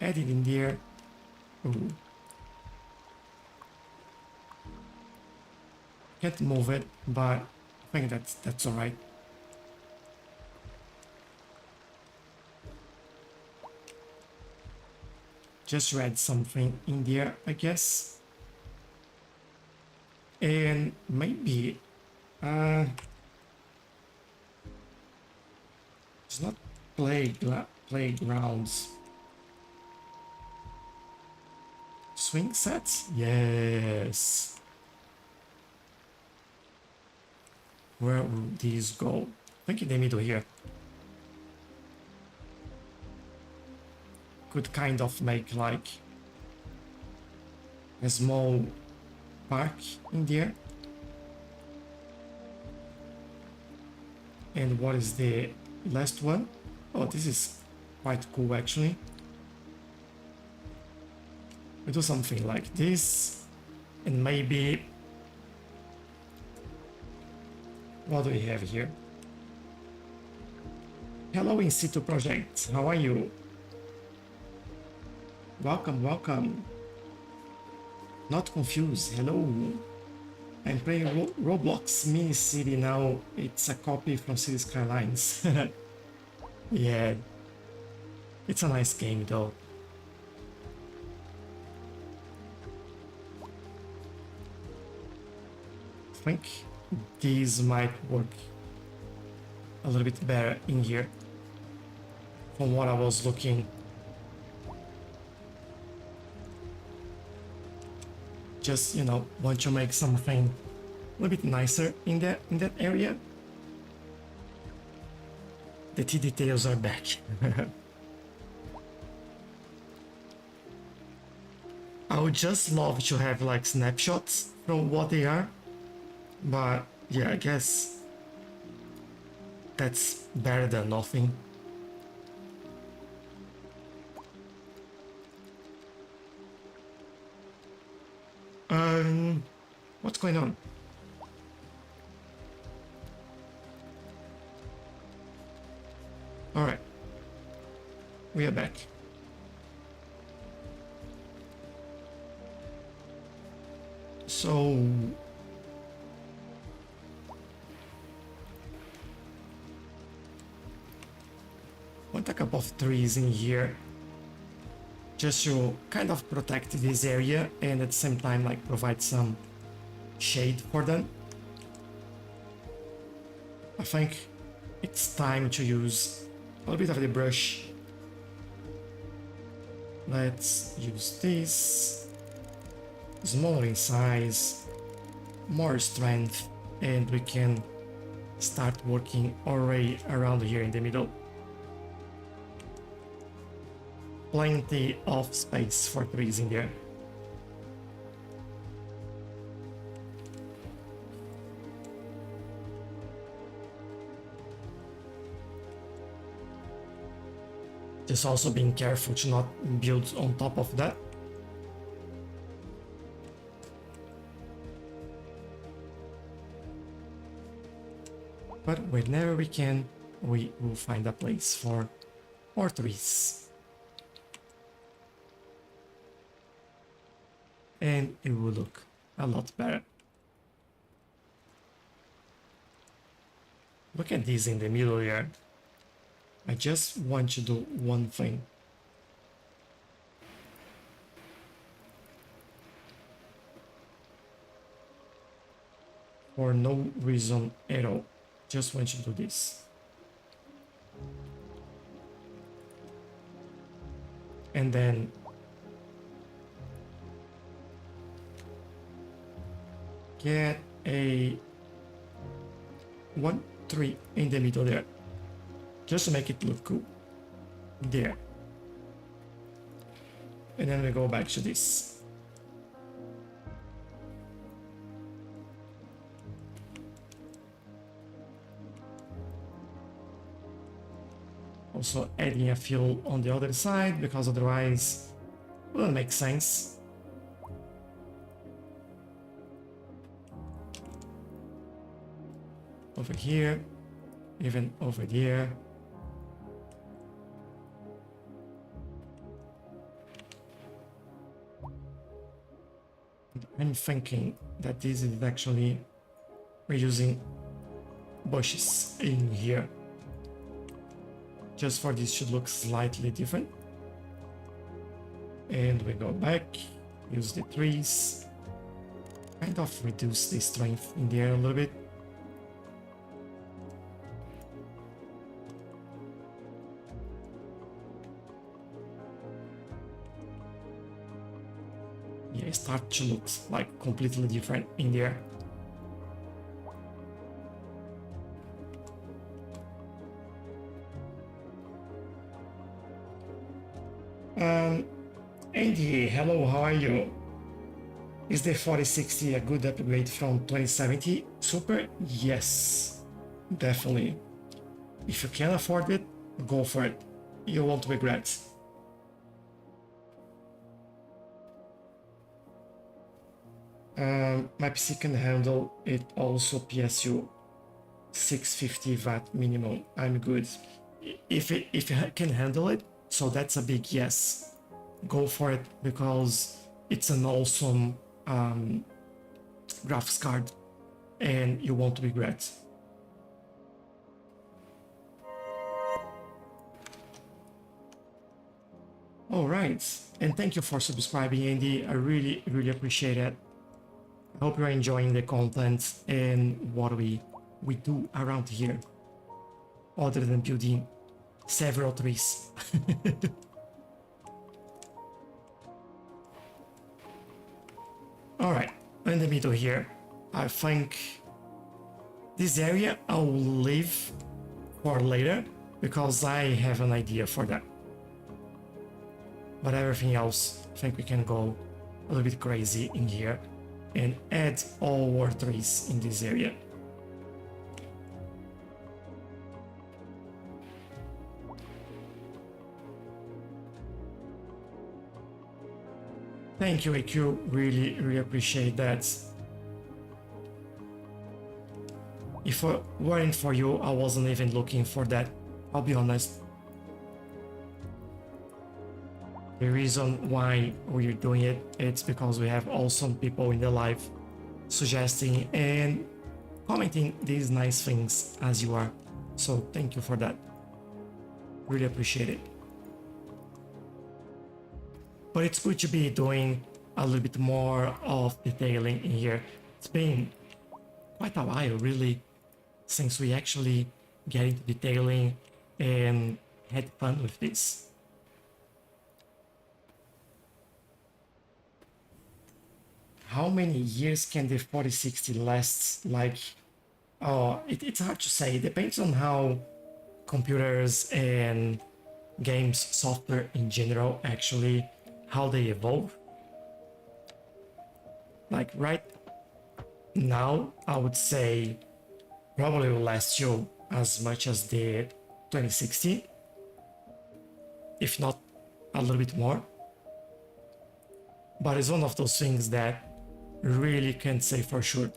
Add it in there. Ooh. Can't move it, but I think that's all right. Just read something in there, I guess. And maybe it's not playgrounds. Swing sets? Yes. Where will these go? I think in the middle here. Could kind of make like a small park in there. And what is the last one? Oh, this is quite cool actually. We do something like this, and maybe what do we have here? Hello in situ project, how are you? Welcome, welcome. Not confused, hello. I'm playing Roblox Mini City now. It's a copy from Cities Skylines. Yeah, it's a nice game though. I think these might work a little bit better in here from what I was looking. Just, you know, want to make something a little bit nicer in that area. The tea details are back. I would just love to have like snapshots from what they are, but yeah, I guess that's better than nothing. What's going on? All right, we are back. So want a couple of trees in here just to kind of protect this area and at the same time like provide some shade for them. I think it's time to use a little bit of the brush. Let's use this, smaller in size, more strength, and we can start working already around here in the middle. Plenty of space for trees in there. Just also being careful to not build on top of that. But whenever we can, we will find a place for more trees. And it will look a lot better. Look at this in the middle here. I just want to do one thing. For no reason at all. Just want you to do this. And then get a 1 3 in the middle there, just to make it look cool. There. And then we go back to this. Also adding a few on the other side, because otherwise it wouldn't make sense. Over here, even over there. I'm thinking that this is actually, we're using bushes in here, just for this to look slightly different. And we go back, use the trees, kind of reduce the strength in there a little bit. Yeah, it starts to look like completely different in there. Andy, hello, how are you? Is the 4060 a good upgrade from 2070 Super? Yes, definitely. If you can afford it, go for it. You won't regret. My PC can handle it also PSU 650 watt minimum. I'm good. If it can handle it, so that's a big yes. Go for it because it's an awesome graphics card and you won't regret. All right, and thank you for subscribing, Andy. I really appreciate it. I hope you're enjoying the content and what we do around here, other than building several trees. All right, in the middle here, I think this area I'll leave for later because I have an idea for that. But everything else, I think we can go a little bit crazy in here and add all our trees in this area. Thank you, AQ. Really appreciate that. If it weren't for you, I wasn't even looking for that. I'll be honest. The reason why we're doing it, it's because we have awesome people in the live suggesting and commenting these nice things as you are. So thank you for that. Really appreciate it. But it's good to be doing a little bit more of detailing in here. It's been quite a while, really, since we actually get into detailing and had fun with this. How many years can the 4060 last? Like, it's hard to say. It depends on how computers and games software in general actually how they evolve. Like right now, I would say probably will last you as much as the 2060, if not a little bit more. But it's one of those things that really can't say for sure.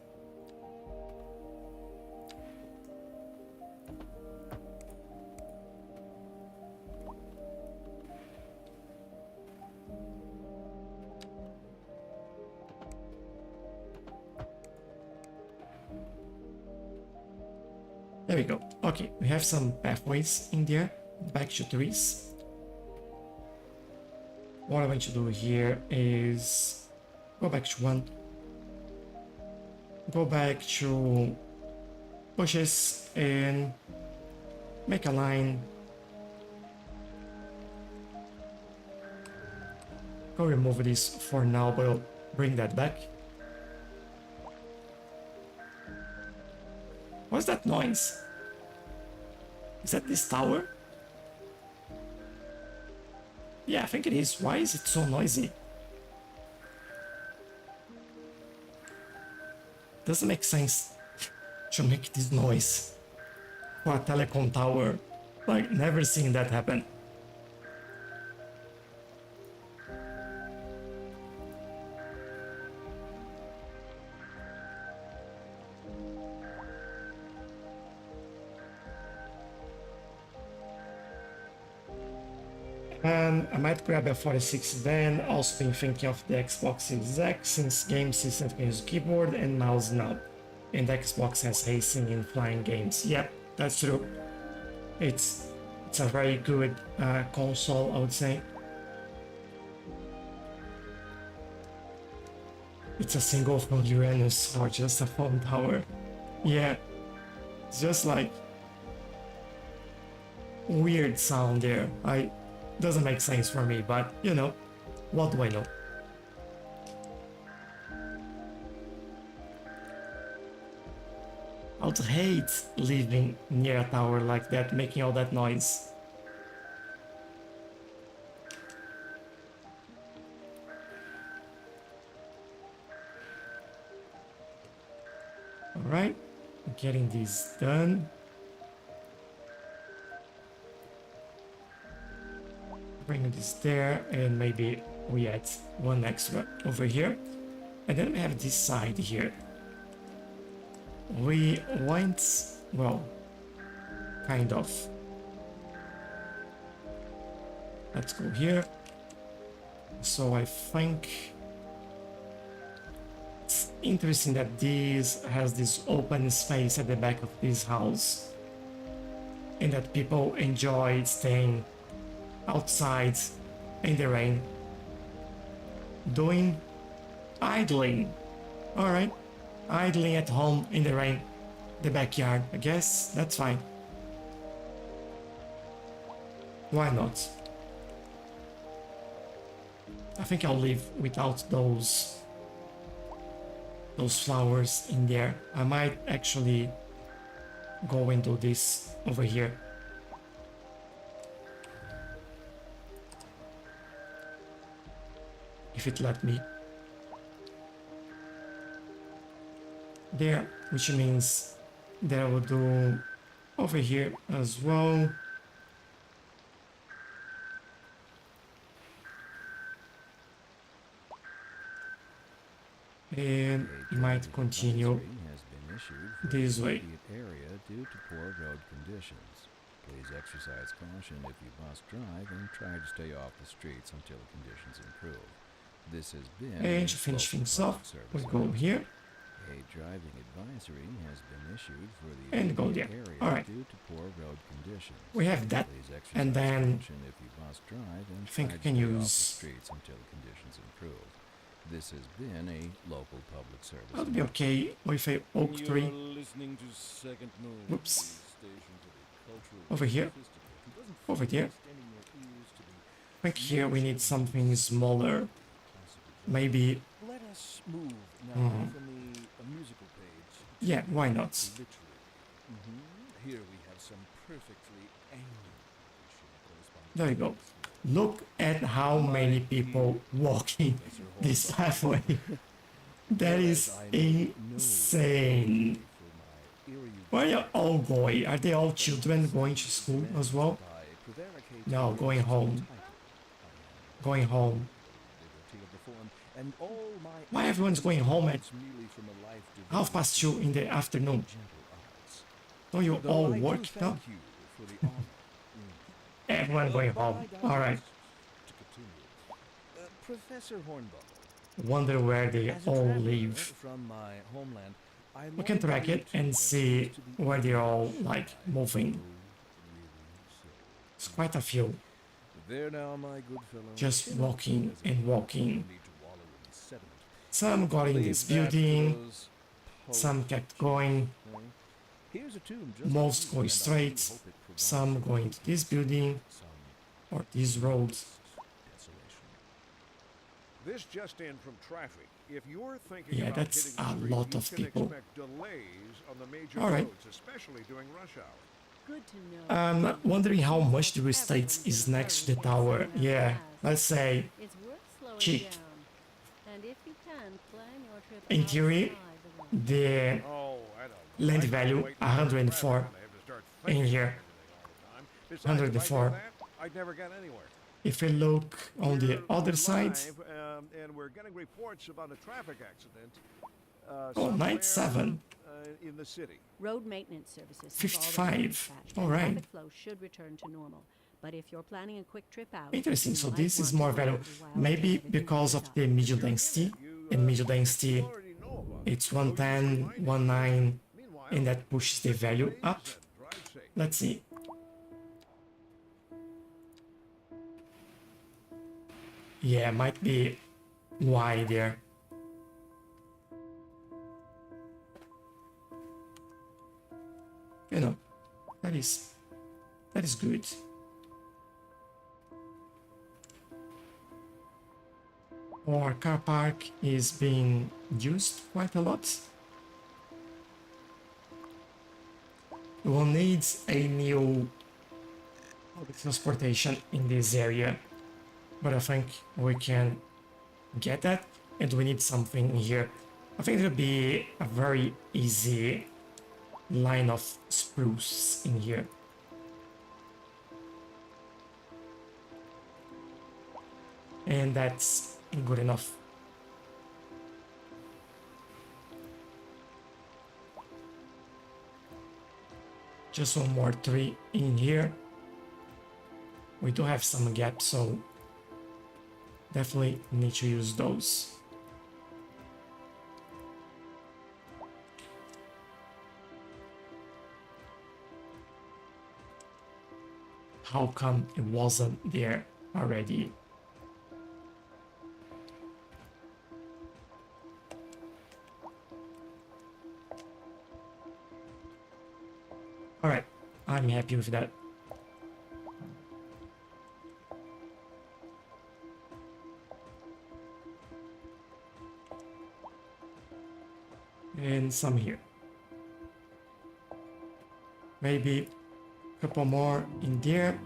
There we go. Okay, we have some pathways in there, back to trees. What I want to do here is go back to one, go back to bushes and make a line. Go remove this for now, but I'll bring that back. What's that noise? Is that this tower? Yeah, I think it is. Why is it so noisy? Doesn't make sense to make this noise for a telecom tower. Like, never seen that happen. And I might grab a 46 then. Also been thinking of the Xbox Series X since game system can use keyboard and mouse now. And Xbox has racing and flying games. Yep, that's true. It's a very good console, I would say. It's a single from Uranus or just a phone tower. Yeah, it's just like weird sound there. Doesn't make sense for me, but you know, what do I know? I would hate living near a tower like that, making all that noise. Alright, getting this done. Bring this there, and maybe we add one extra over here. And then we have this side here. We want, well, kind of. Let's go here. So I think it's interesting that this has this open space at the back of this house, and that people enjoy staying outside in the rain, doing idling. All right, idling at home in the rain, the backyard. I guess that's fine. Why not? I think I'll leave without those flowers in there. I might actually go and do this over here. If it let me. There, which means that I will do over here as well. And might continue this way.
Area due to poor road conditions. Please exercise caution if you must drive and try to stay off the streets until conditions improve. This has been
And to finish things off, we go here.
A driving advisory has been issued for the
And go there.
area
Alright.
due to poor road conditions.
We have that.
Please exercise
And then
caution if you must drive and
I think
try
I
to
can
stay off the
use.
streets until conditions improve. This has been a local public service.
I'll be okay with a oak tree.
Listening to Second Move,
Whoops.
station for the cultural
Over here.
sophisticated. It doesn't
Over there.
extending your ears to the
I think here we need something smaller. Maybe.
Let us move now from the musical page.
Yeah, why not?
Literally. Here we have some perfectly angular correspondence.
There you go. Look at how many people walking this pathway. That is insane. Where are you all going? Are they all children going to school as well? No, going home. Going home. Why everyone's going home at 2:30 in the afternoon? Don't you all work now? Everyone going home. All right.
Professor Hornbuckle.
Wonder where they
As a
all
traveler
live.
from my homeland, I
We can
long
track
to
it and
return
see
to the
where they're all
ocean
like
I
moving.
so really so.
It's quite a few.
There now, my good fellow.
Just
Chin up
walking
as a
and
whale.
walking.
No need to wallow in sediment.
Some got in
Leave
this
that for
building.
those
Some kept going.
poets. Here's a tomb just
Most
for you,
going
and I
straight.
hope it provides
Some
you
going to this building
some
or this road.
desolation.
This just in from traffic. If you're thinking
Yeah,
about
that's
hitting the
a
street,
lot
you
of
can
people.
expect delays on the major
All right.
roads, especially during rush hour.
Good to know.
I'm wondering how much the estate is next to the tower. Yeah, let's say
It's worth slowing
cheap.
down. And if you can, plan your trip
in theory
outside the road.
the
Oh, I don't know.
land
I can't
value
wait to
104
traffic when I have to start
in
thinking
here.
about everything all the time. Besides, if I did
104.
that, I'd never get anywhere.
If we look on the
We're
other side,
live, and we're getting reports about a traffic accident.
oh, night
somewhere,
7.
In the city.
Road maintenance services. have
55.
already dispatched,
All
and
right.
Traffic flow should return to normal. But if you're planning a quick trip out,
Interesting.
you
So
might
this is
want
more
to
value.
wait a while
Maybe
to
because of the medium density. And medium density,
You already know about it.
it's 110, 19,
Meanwhile,
and that pushes the value up.
please, drive safe.
Let's see. Yeah, might be why there. You know, that is good. Our car park is being used quite a lot. We will need a new public transportation in this area, but I think we can get that, and we need something here. I think it'll be a very easy line of spruce in here. and that's good enough. Just one more tree in here. We do have some gaps, so definitely need to use those. How come it wasn't there already? Alright, I'm happy with that. And some here. Maybe a couple more in there.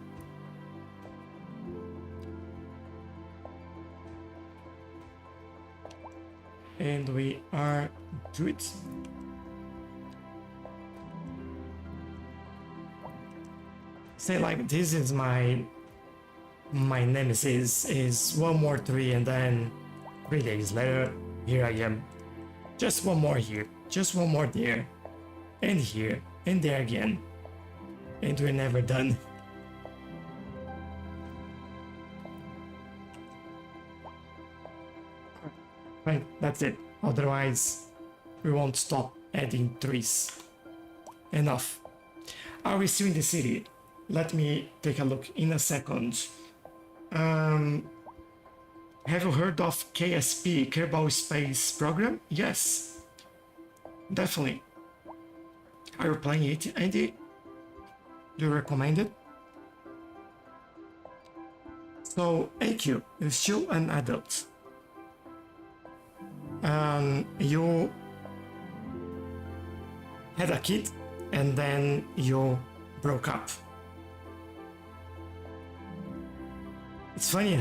And we are good. Say like this is my nemesis, is one more tree and then 3 days later here I am. Just one more here, just one more there, and here, and there again. And we're never done. Right, that's it. Otherwise, we won't stop adding trees. Enough. Are we still in the city? Let me take a look in a second. Have you heard of KSP, Kerbal Space Program? Yes, definitely. Are you playing it, Andy? Do you recommend it? So, AQ, you're still an adult. You had a kid and then you broke up. It's funny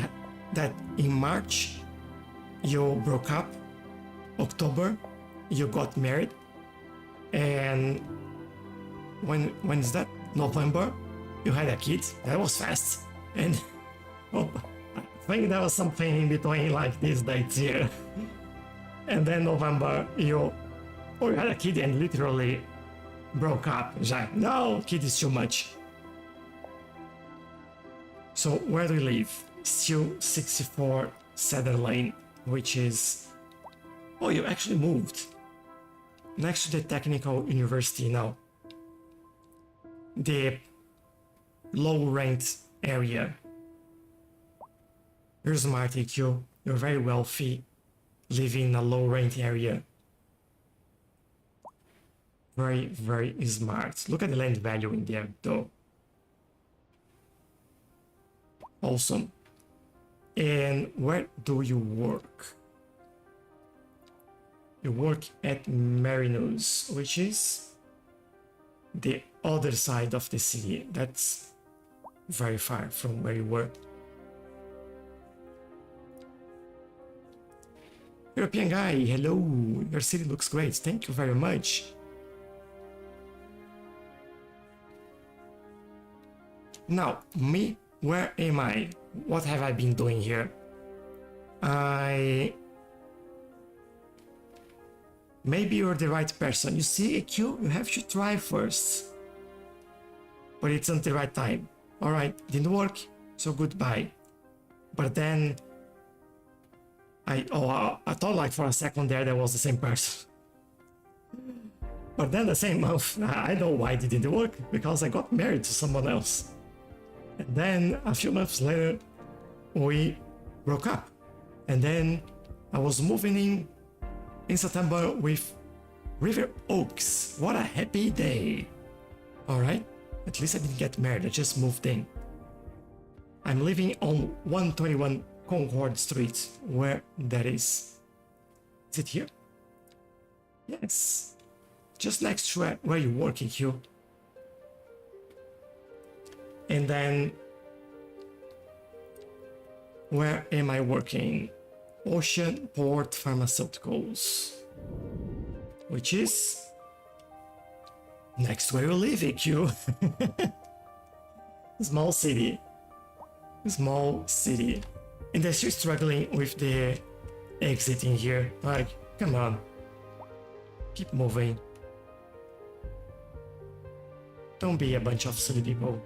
that in March you broke up, October you got married, and when is that? November you had a kid. That was fast. And oh, I think there was something in between like these dates here. And then November you had a kid and literally broke up. It's like, no, kid is too much. So where do you live? Still 64 Cedar Lane, which is... Oh, you actually moved. Next to the Technical University now. The low rent area. You're smart, EQ. You're very wealthy, living in a low rent area. Very, very smart. Look at the land value in there, though. Awesome. And where do you work? You work at Marinos, which is the other side of the city. That's very far from where you work. European guy, hello. Your city looks great. Thank you very much. Now, me, where am I? What have I been doing here? Maybe you're the right person. You see, AQ, you have to try first. But it's not the right time. Alright, didn't work, so goodbye. But then... I thought like for a second there was the same person. But then the same month, I know why it didn't work. Because I got married to someone else. And then a few months later, we broke up. And then I was moving in September with River Oaks. What a happy day. Alright, at least I didn't get married, I just moved in. I'm living on 121 Concord Street, where that is. Is it here? Yes. Just next to where you're working, Hugh. And then, where am I working? Ocean Port Pharmaceuticals, which is next where you live, EQ. Small city. Small city. And they're still struggling with the exit in here. Like, come on. Keep moving. Don't be a bunch of silly people.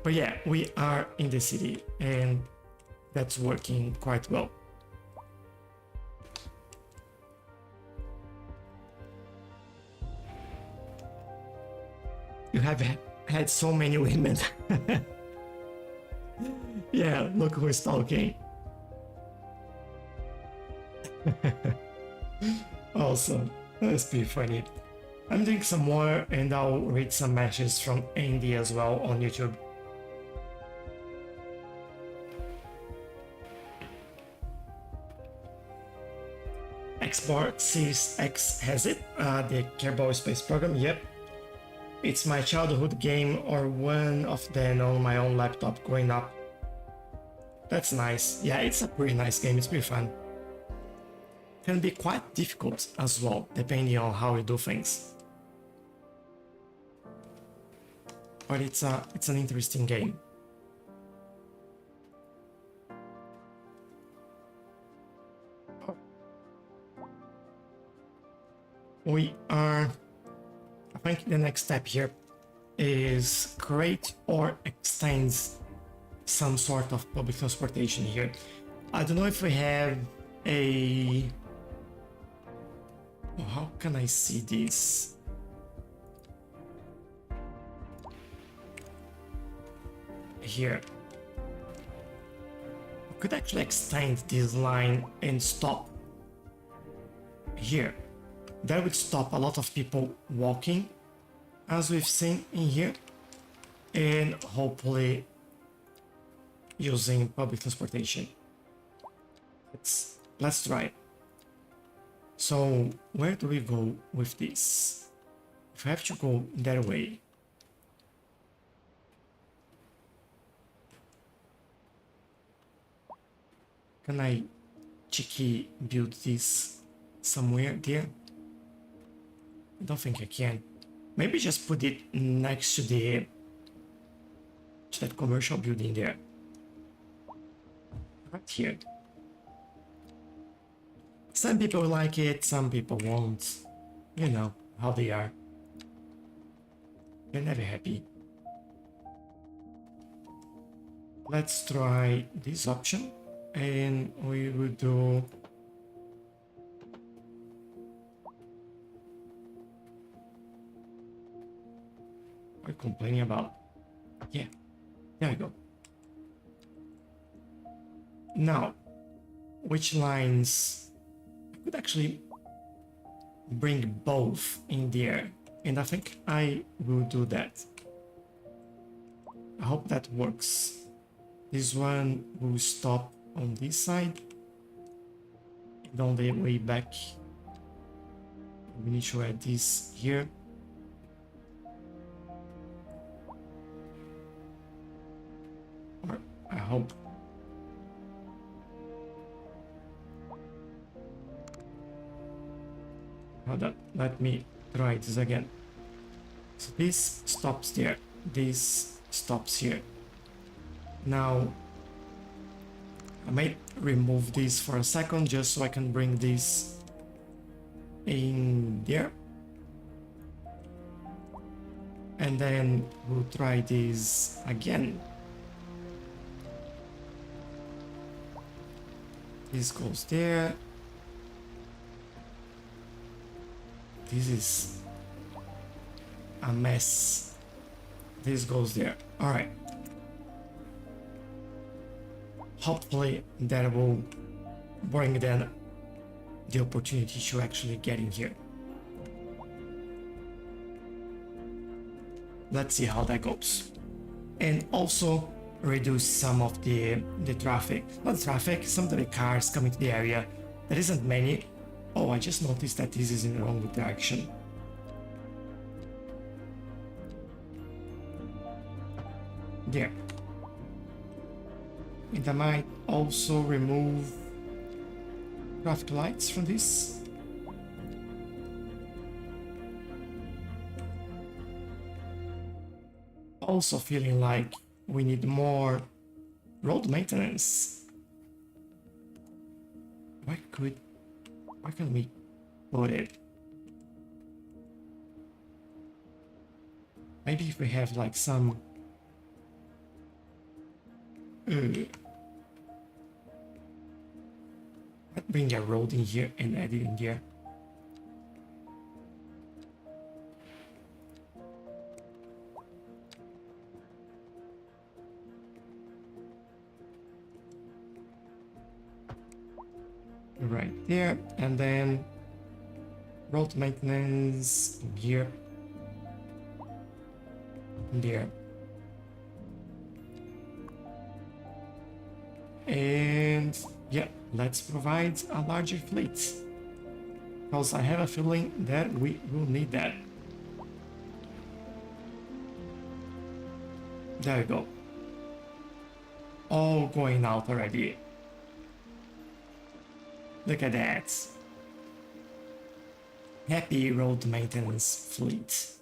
But yeah, we are in the city and that's working quite well. You have had so many women. Yeah, look who's talking. Awesome. That's pretty funny. I'm doing some more and I'll read some matches from Andy as well on YouTube. Xbox Series X has it, the Kerbal Space Program, yep. It's my childhood game or one of them on my own laptop growing up. That's nice. Yeah, it's a pretty nice game, it's pretty fun. Can be quite difficult as well, depending on how you do things. But it's an interesting game. We are, I think the next step here is create or extend some sort of public transportation here. I don't know if we have a, oh, how can I see this? Here. We could actually extend this line and stop here. That would stop a lot of people walking, as we've seen in here, and hopefully using public transportation. Let's try it. So where do we go with this? If I have to go that way, can I cheeky build this somewhere there? I don't think I can. Maybe just put it next to that commercial building there. Right here. Some people like it, some people won't. You know how they are. They're never happy. Let's try this option and we will do complaining about. Yeah, there we go. Now, which lines I could actually bring both in there, and I think I will do that. I hope that works. This one will stop on this side, and on the way back we need to add this here. I hope. Hold on, let me try this again. So this stops there, this stops here. Now I might remove this for a second just so I can bring this in there. And then we'll try this again. This goes there. This is a mess. This goes there. All right. Hopefully that will bring them the opportunity to actually get in here. Let's see how that goes. And also reduce some of the traffic. Not traffic, some of the cars coming to the area. There isn't many. Oh, I just noticed that this is in the wrong direction. There. And I might also remove traffic lights from this. Also feeling like we need more Road maintenance. Where can we put it? Maybe if we have like some bring a road in here and add it in here. Right there, and then road maintenance here, there, and yeah, let's provide a larger fleet, because I have a feeling that we will need that. There we go. All going out already. Look at that. Happy road maintenance fleet.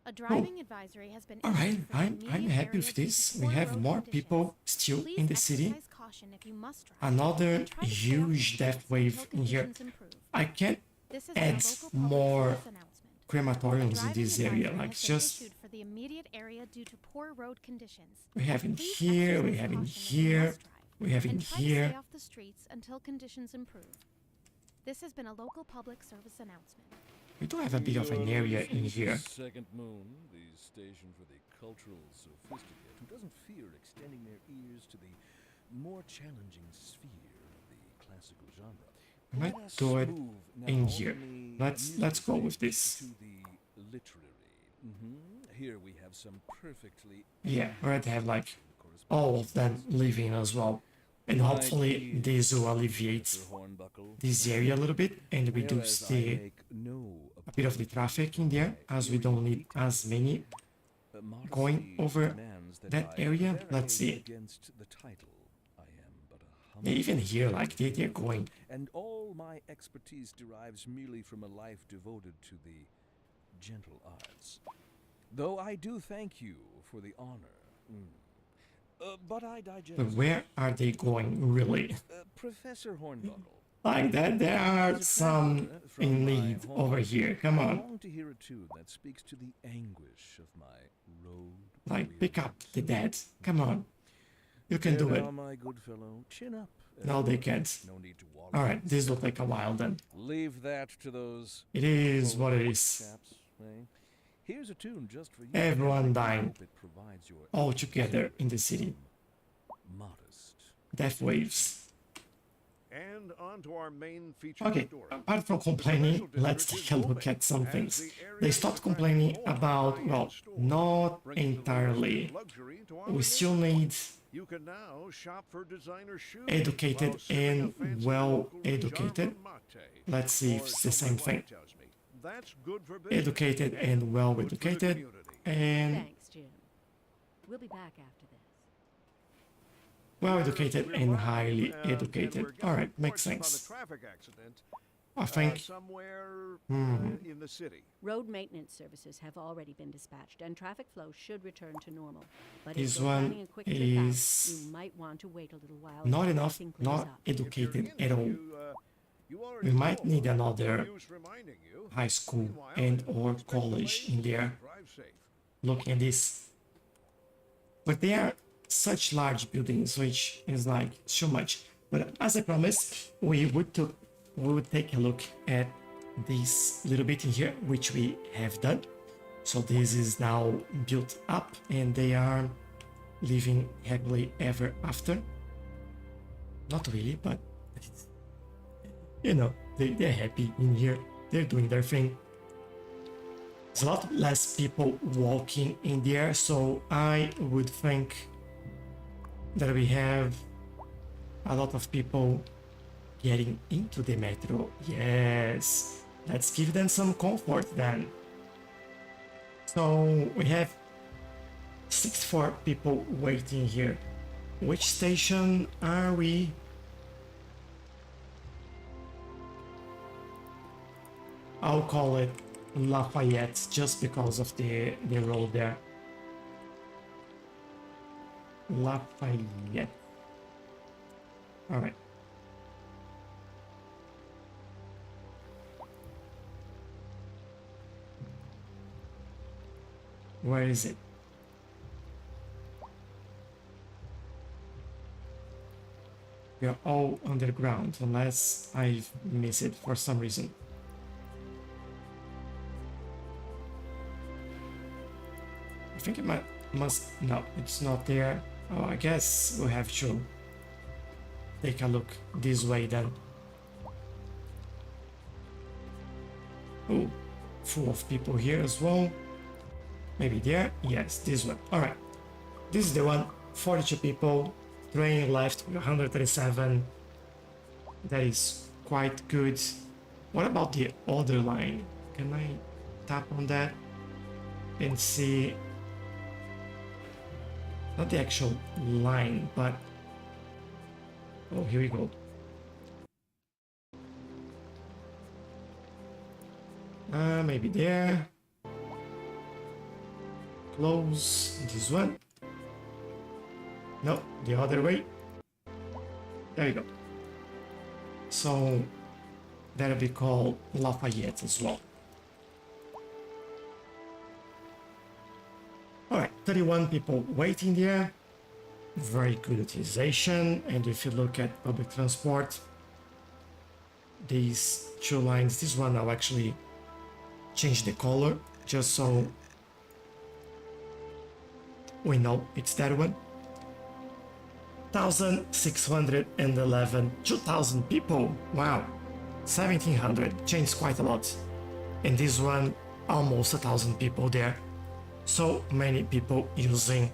A driving advisory has been
All right,
issued for the
I'm
immediate
happy
area
with
due to
this. We
poor
have
road
more
conditions.
people still
Please
in the city.
exercise caution if you must drive,
Another
and try to stay off the
huge
streets
death wave
until
in here.
conditions improve.
I can't
This has been a
add
local public
more
service announcement. A
crematoriums in
driving
this area.
advisory
Like
has been
just
issued for the immediate area due to poor road conditions.
we have in
Please
here, we
exercise
have in
caution if you
here,
must drive,
we have in
and try to
here.
stay off the streets until conditions improve. This has been a local public service announcement.
We do have a bit of an area in here.
Second Moon, the station for the cultural sophisticate who doesn't fear extending their ears to the more challenging sphere of the classical genre.
I might
Let us
do it
move
in
now
here.
from the
Let's go
music
with this.
to the literary. Here we have some perfectly
Yeah, we already have like all of them living as well. And hopefully this will alleviate
Hornbuckle.
this area a little bit and reduce
Whereas I
the
make no
a bit of the traffic in there, as we don't need as many going over that area. Let's see.
Against the title, I am but a
Yeah, even here, like they're going.
and all my expertise derives merely from a life devoted to the gentle arts. Though I do thank you for the honor. But I digest.
But where are they going, really?
Professor Hornbuckle.
Like that, there are some in need over here. Come
I
on.
long to hear a tune that speaks to the anguish of my road.
Like, pick up the dead. Come on. You can do it.
Now, my good fellow, chin up.
No, they can't.
No need to wallow.
Alright, this will take a while then.
Leave that to those
It is what it is.
chaps, eh? Here's a tune just for you.
Everyone
I
dying.
hope it provides your
All together in the city.
modest.
Death waves.
And on to our main feature
Okay,
story.
apart from complaining, let's take a look at some things. They stopped complaining about, well, not entirely. We still need
You can now shop for designer shoes
educated
while sipping a
and
fancy
well
local
educated.
German mate.
Let's see if
Or
it's the
so
same
my
thing.
wife tells me. That's good for business.
Educated and well
Good for the
educated.
community.
And
Thanks, Jim. We'll be back after this.
well educated
We're
and
live,
highly
and
educated.
we're getting
Alright, makes
reports
sense.
of a traffic accident,
I think
somewhere in the city.
Road maintenance services have already been dispatched, and traffic flow should return to normal. But
This
if you're
one
planning a quick trip out,
is
you might want to wait a little while.
not
until
enough,
everything clears
not
up.
educated at all.
You already
We might
know,
need
but
another
no use reminding you.
high school
Meanwhile,
and
if
or
expect
college in
delays,
there.
drive safe.
Looking at this. But they are such large buildings, which is like so much. But as I promised, we would take a look at this little bit in here, which we have done. So this is now built up and they are living happily ever after. Not really, but you know, they're happy in here. They're doing their thing. There's a lot less people walking in there, so I would think that we have a lot of people getting into the metro. Yes, let's give them some comfort then. So we have 64 people waiting here. Which station are we? I'll call it Lafayette just because of the road there. Lafayette. All right. Where is it? We are all underground, unless I've missed it for some reason. I think it must... No, it's not there. Oh, I guess we have to take a look this way then. Oh, full of people here as well. Maybe there? Yes, this one. Alright. This is the one. 42 people. Train left 137. That is quite good. What about the other line? Can I tap on that and see? Not the actual line, but... Oh, here we go. Maybe there. Close this one. No, the other way. There you go. So that'll be called Lafayette as well. Alright, 31 people waiting there. Very good utilization. And if you look at public transport, these two lines, this one I'll actually change the color just so we know it's that one. 1,611, 2,000 people. Wow, 1,700, changed quite a lot. And this one, almost 1,000 people there. So many people using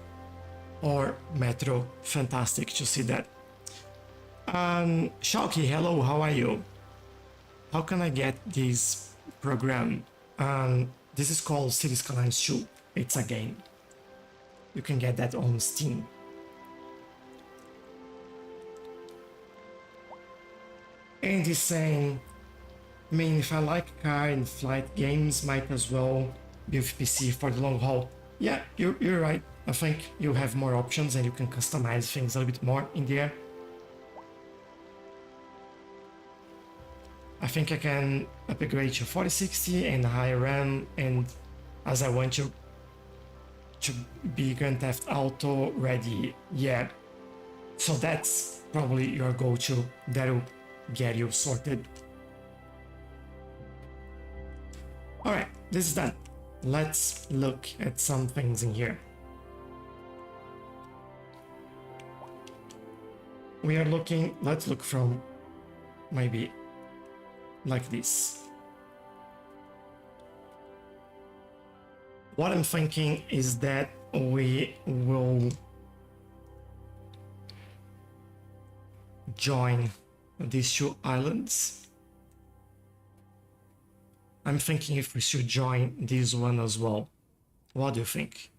our metro. Fantastic to see that. Shalky, hello, how are you? How can I get this program? This is called Cities Skylines 2. It's a game. You can get that on Steam. And he's saying, I mean, if I like car and flight games, might as well be with PC for the long haul. Yeah, you're right. I think you have more options and you can customize things a little bit more in there. I think I can upgrade to 4060 and higher RAM, and as I want to be Grand Theft Auto ready. Yeah, so that's probably your go-to. That'll get you sorted. Alright, this is done. Let's look at some things in here. We are looking, let's look from maybe like this. What I'm thinking is that we will join these two islands. I'm thinking if we should join this one as well. What do you think?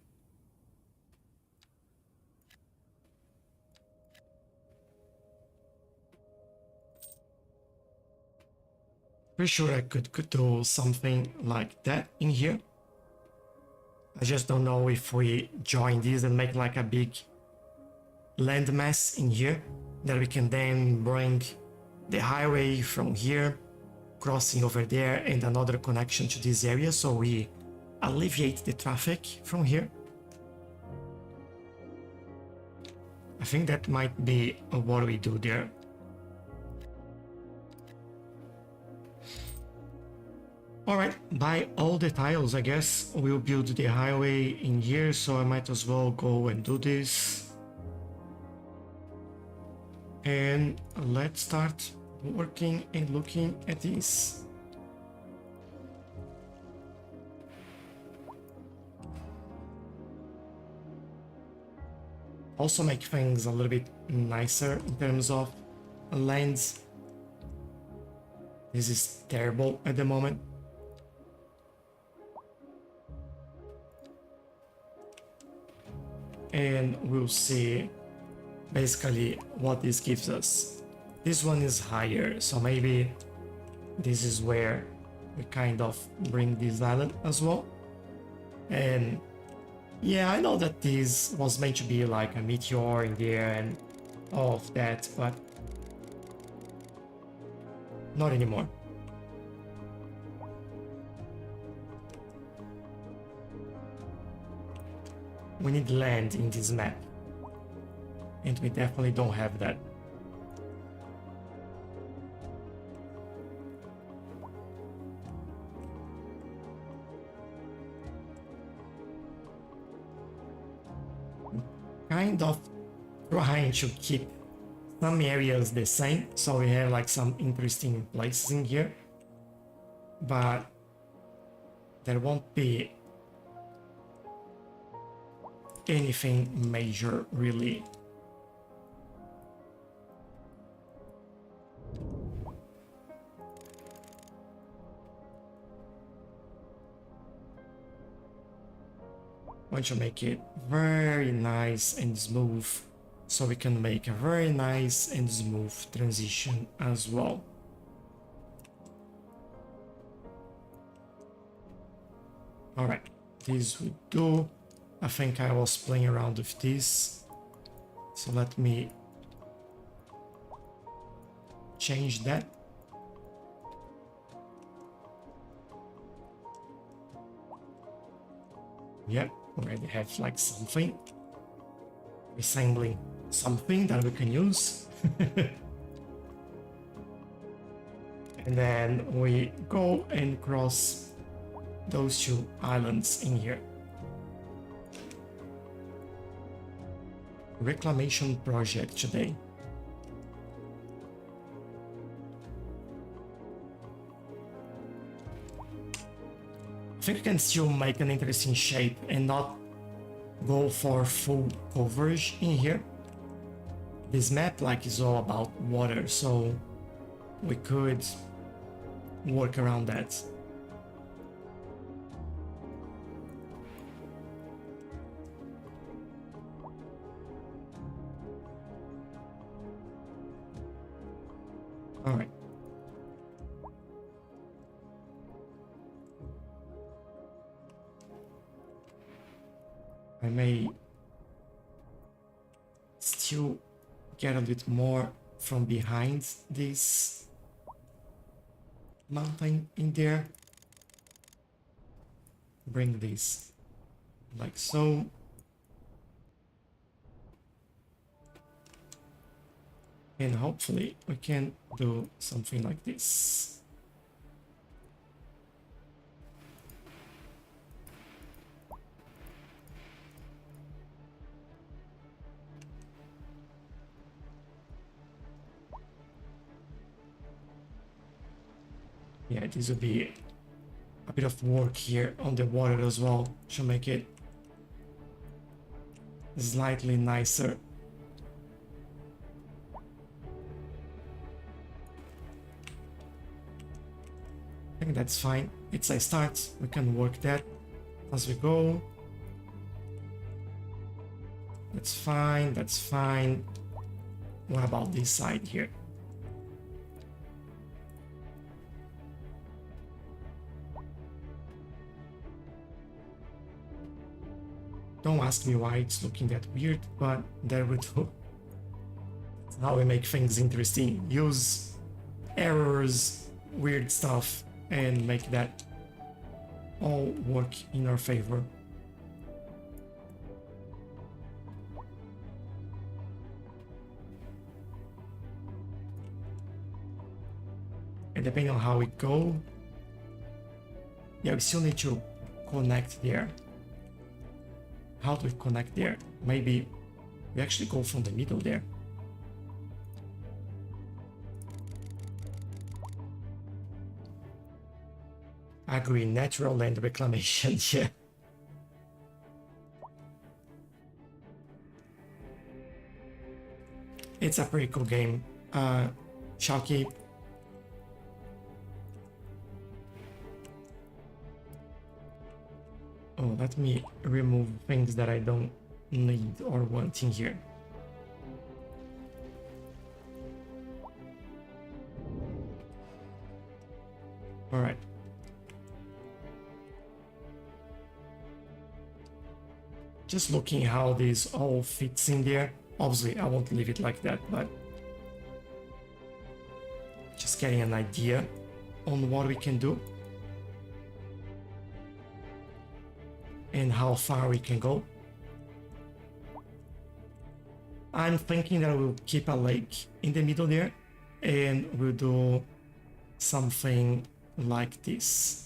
Pretty sure I could do something like that in here. I just don't know if we join these and make like a big landmass in here that we can then bring the highway from here, crossing over there, and another connection to this area, so we alleviate the traffic from here. I think that might be what we do there. Alright, buy all the tiles, I guess. We'll build the highway in here, so I might as well go and do this. And let's start working and looking at this. Also make things a little bit nicer in terms of lands. This is terrible at the moment. And we'll see basically what this gives us. This one is higher, so maybe this is where we kind of bring this island as well. And yeah, I know that this was meant to be like a meteor in the air and all of that, but not anymore. We need land in this map, and we definitely don't have that. Kind of trying to keep some areas the same, so we have like some interesting places in here, but there won't be anything major really. Want to make it very nice and smooth, so we can make a very nice and smooth transition as well. Alright, this we do. I think I was playing around with this, so let me change that. Yep, already have like something resembling something that we can use. And then we go and cross those two islands in here. Reclamation project today. I think we can still make an interesting shape and not go for full coverage in here. This map like is all about water, so we could work around that. All right. I may still get a bit more from behind this mountain in there. Bring this like so. And hopefully we can do something like this. Yeah, this will be a bit of work here on the water as well to make it slightly nicer. I think that's fine. It's a start. We can work that as we go. That's fine. That's fine. What about this side here? Don't ask me why it's looking that weird, but there we go. That's how we make things interesting. Use errors, weird stuff, and make that all work in our favor. And depending on how we go, yeah, we still need to connect there. How do we connect there? Maybe we actually go from the middle there. Agree, natural land reclamation, yeah. It's a pretty cool game. Shalky. Oh, let me remove things that I don't need or want in here. Alright. Just looking how this all fits in there. Obviously, I won't leave it like that, but just getting an idea on what we can do and how far we can go. I'm thinking that we'll keep a lake in the middle there and we'll do something like this.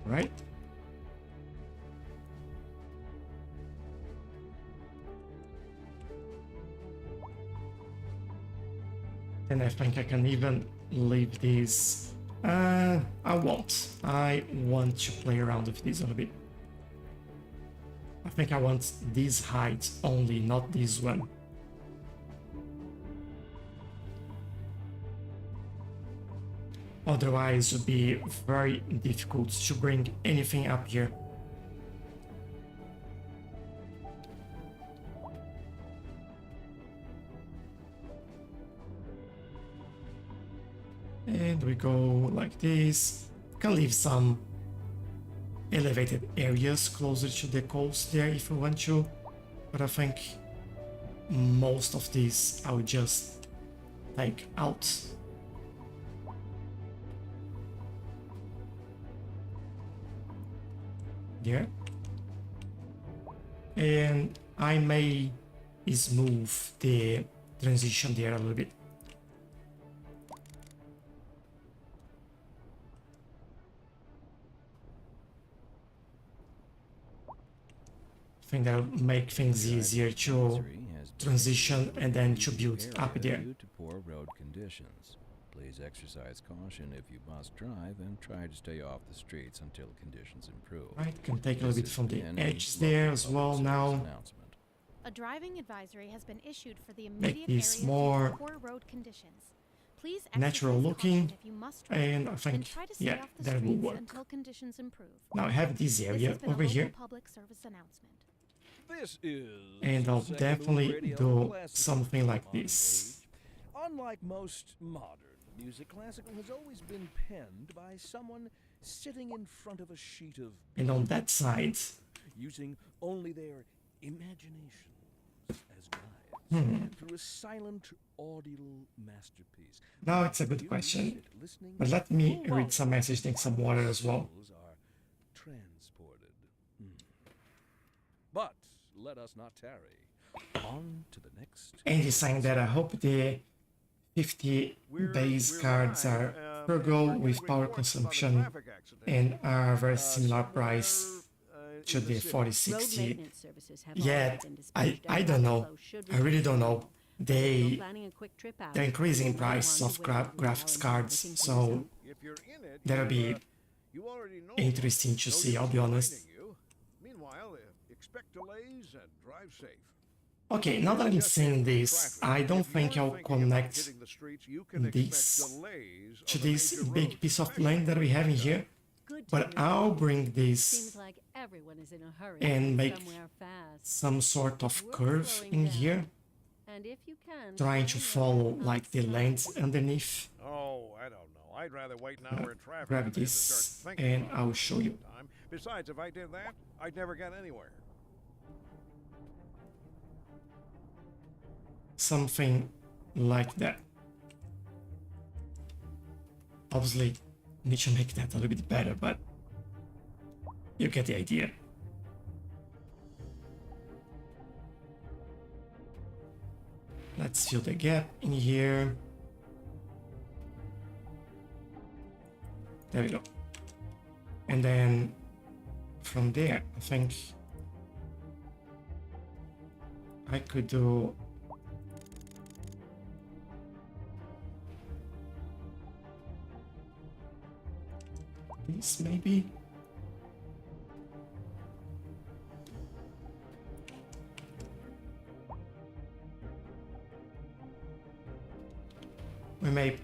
Right? And I think I can even leave these. I won't. I want to play around with this a little bit. I think I want this height only, not this one. Otherwise, it would be very difficult to bring anything up here. And we go like this. Can leave some elevated areas closer to the coast there if we want to, but I think most of these I would just take out. There. And I may smooth the transition there a little bit. I think that'll make things easier to transition and then to build up there.
Due to poor road conditions. Please exercise caution if you must drive and try to stay off the streets until conditions improve.
Right, can take a little bit from the edge there as well now.
A driving advisory has been issued for the
Make
immediate
this
area
more
due to poor road conditions. Please
natural
exercise
looking,
caution if you must drive,
and I think,
try to stay
yeah,
off the
that will
streets
work.
until conditions improve.
Now I have this
This
area
has been a
over
local
here,
public service announcement.
This is
and I'll
Second
definitely
Radio
do
Classical
something like
on
this.
age. Unlike most modern music, classical has always been penned by someone sitting in front of a sheet of
And on that side,
using only their imaginations as guides through a silent, audible masterpiece.
now it's a good
You
question,
sit listening
but let me
full
read some message, drink some water as well.
souls are transported. But let us not tarry. On to the next.
And he's saying that I hope the 50 base cards are frugal with power consumption and are very similar price to the
Road
4060.
maintenance services have
Yet,
already been dispatched
I
and
don't know.
Tchelow should
I really don't know.
return. If you're
They
planning a quick trip out,
they're increasing in
you might
price
want
of
to wait until
graphics
now
cards,
and looking for
so
yourself.
If you're in it,
that'll be
you already know.
interesting to see, I'll be honest.
You. Meanwhile, expect delays and drive safe.
Okay, now that I'm seeing this, I don't think I'll connect this to this big piece of land that we have in here,
Good to
but
know.
I'll bring this
Seems like everyone is in a hurry
and
to
make
get somewhere fast.
some sort of
We're
curve
slowing
in
down.
here,
And if you can,
trying to
find
follow
out
like the
outside.
lands underneath.
Oh, I don't know. I'd rather wait an hour in traffic
Grab
than to
this
start thinking
and
about
I'll
it
show you.
time. Besides, if I did that, I'd never get anywhere.
Something like that. Obviously, need to make that a little bit better, but you get the idea. Let's fill the gap in here. There we go. And then from there, I think I could do this maybe. We may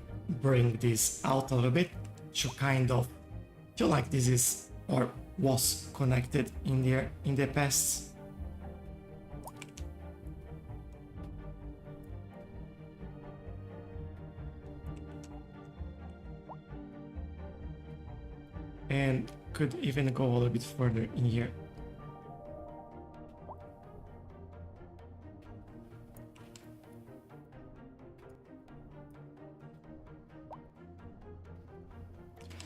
bring this out a little bit to kind of feel like this is or was connected in there in the past. and could even go a little bit further in here.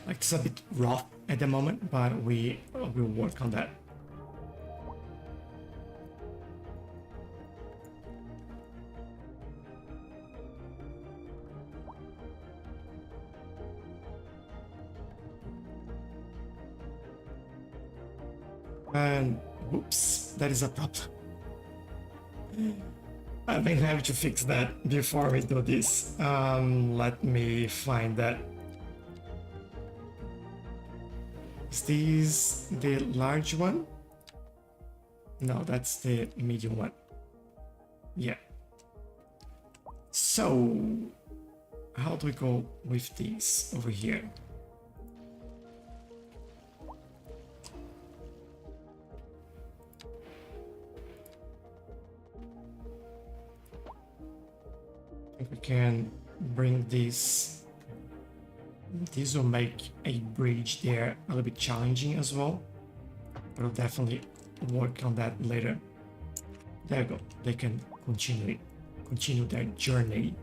Like it's a bit rough at the moment, but we will work on that. And whoops, that is a problem. I may have to fix that before we do this. Let me find that. Is this the large one? No, that's the medium one. Yeah. So, how do we go with these over here? I think we can bring this. This will make a bridge there a little bit challenging as well. We'll definitely work on that later. There you go. They can continue their journey.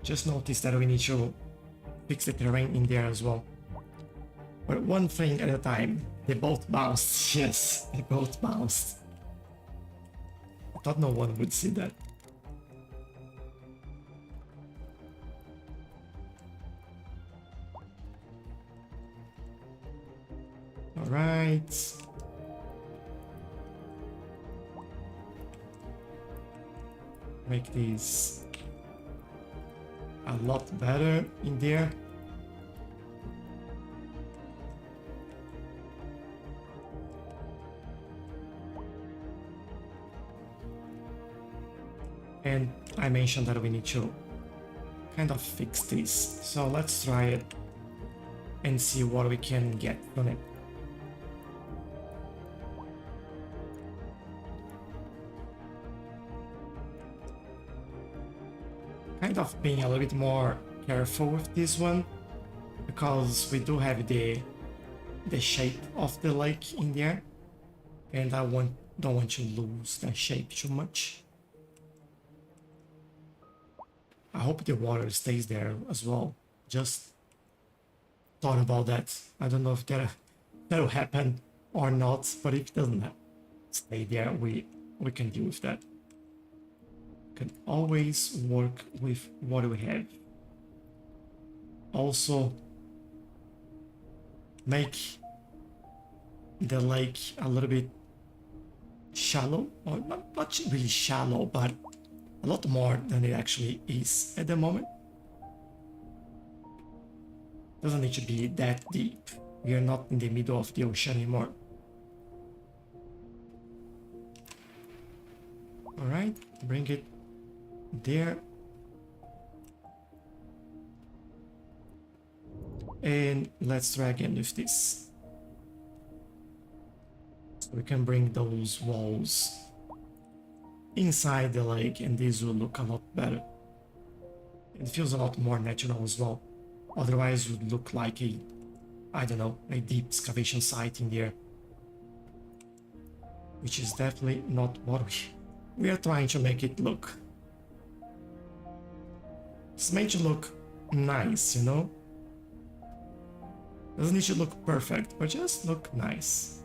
Just notice that we need to fix the terrain in there as well. But one thing at a time. They both bounced. Yes, they both bounced. I thought no one would see that. All right. Make these a lot better in there. And I mentioned that we need to kind of fix this. So let's try it and see what we can get from it. Kind of being a little bit more careful with this one because we do have the shape of the lake in there, and I don't want to lose that shape too much. I hope the water stays there as well. Just thought about that. I don't know if that'll happen or not, but if it doesn't stay there, we can deal with that. Can always work with what we have. Also, make the lake a little bit shallow, or not really shallow, but a lot more than it actually is at the moment. Doesn't need to be that deep. We are not in the middle of the ocean anymore. All right, bring it there. And let's try again with this. So we can bring those walls inside the lake, and this will look a lot better. It feels a lot more natural as well. Otherwise it would look like I don't know, a deep excavation site in there. Which is definitely not what we are trying to make it look. It's made to look nice, you know? Doesn't need to look perfect, but just look nice.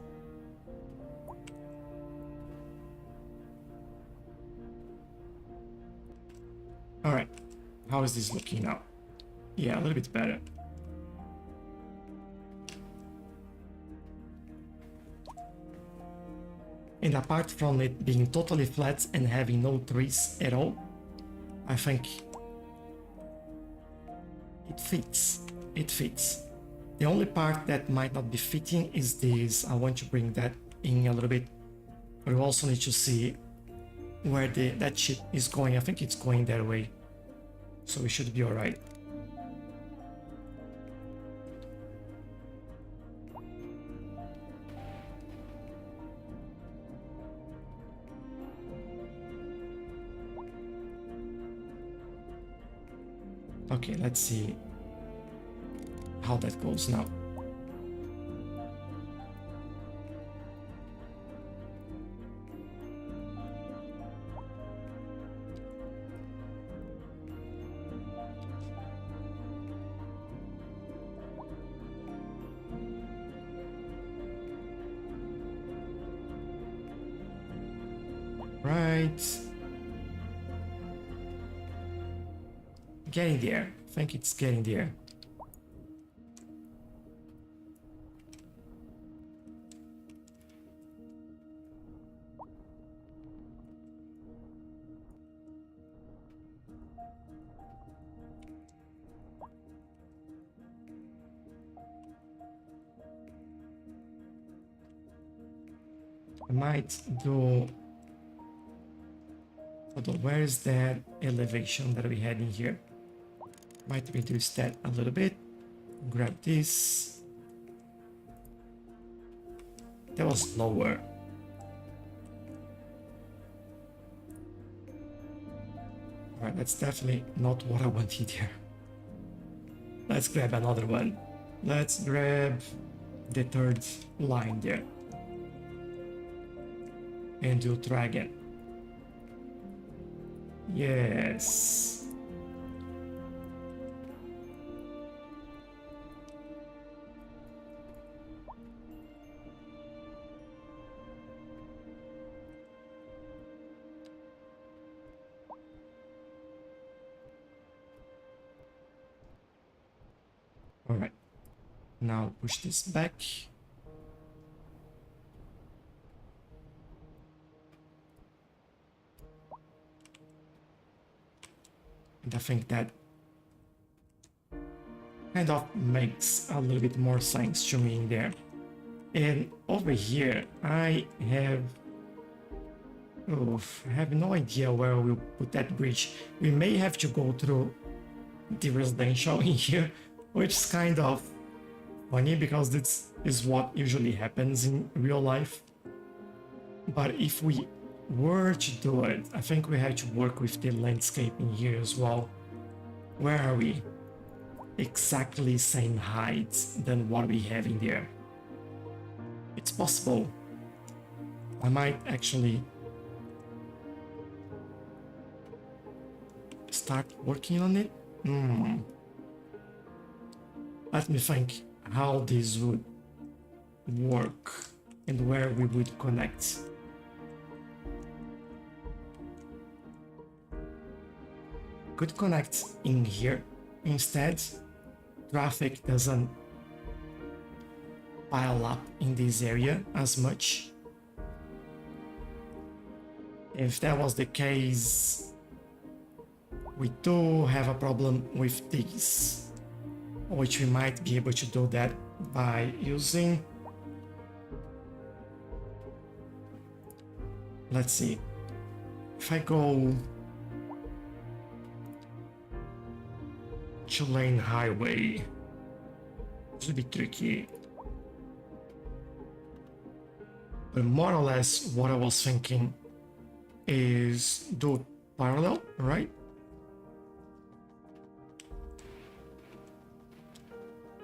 Alright, how is this looking now? Yeah, a little bit better. And apart from it being totally flat and having no trees at all, I think it fits. It fits. The only part that might not be fitting is this. I want to bring that in a little bit. But we also need to see where that ship is going. I think it's going that way. So we should be alright. Okay, let's see how that goes now. Right. Getting there. I think it's getting there. I might do... Hold on, where is that elevation that we had in here? Might reduce that a little bit. Grab this. That was lower. Alright, that's definitely not what I wanted here. Let's grab another one. Let's grab the third line there. And do dragon. Yes. All right. Now push this back. And I think that kind of makes a little bit more sense to me in there. And over here, I have no idea where we'll put that bridge. We may have to go through the residential in here, which is kind of funny because this is what usually happens in real life. But if we were to do it, I think we have to work with the landscape in here as well. Where are we? Exactly same height than what we have in there. It's possible. I might actually start working on it. Let me think how this would work and where we would connect. Could connect in here instead. Traffic doesn't pile up in this area as much. If that was the case, we do have a problem with these, which we might be able to do that by using, let's see, if I go 2-lane highway, this would be tricky. But more or less what I was thinking is do parallel, right?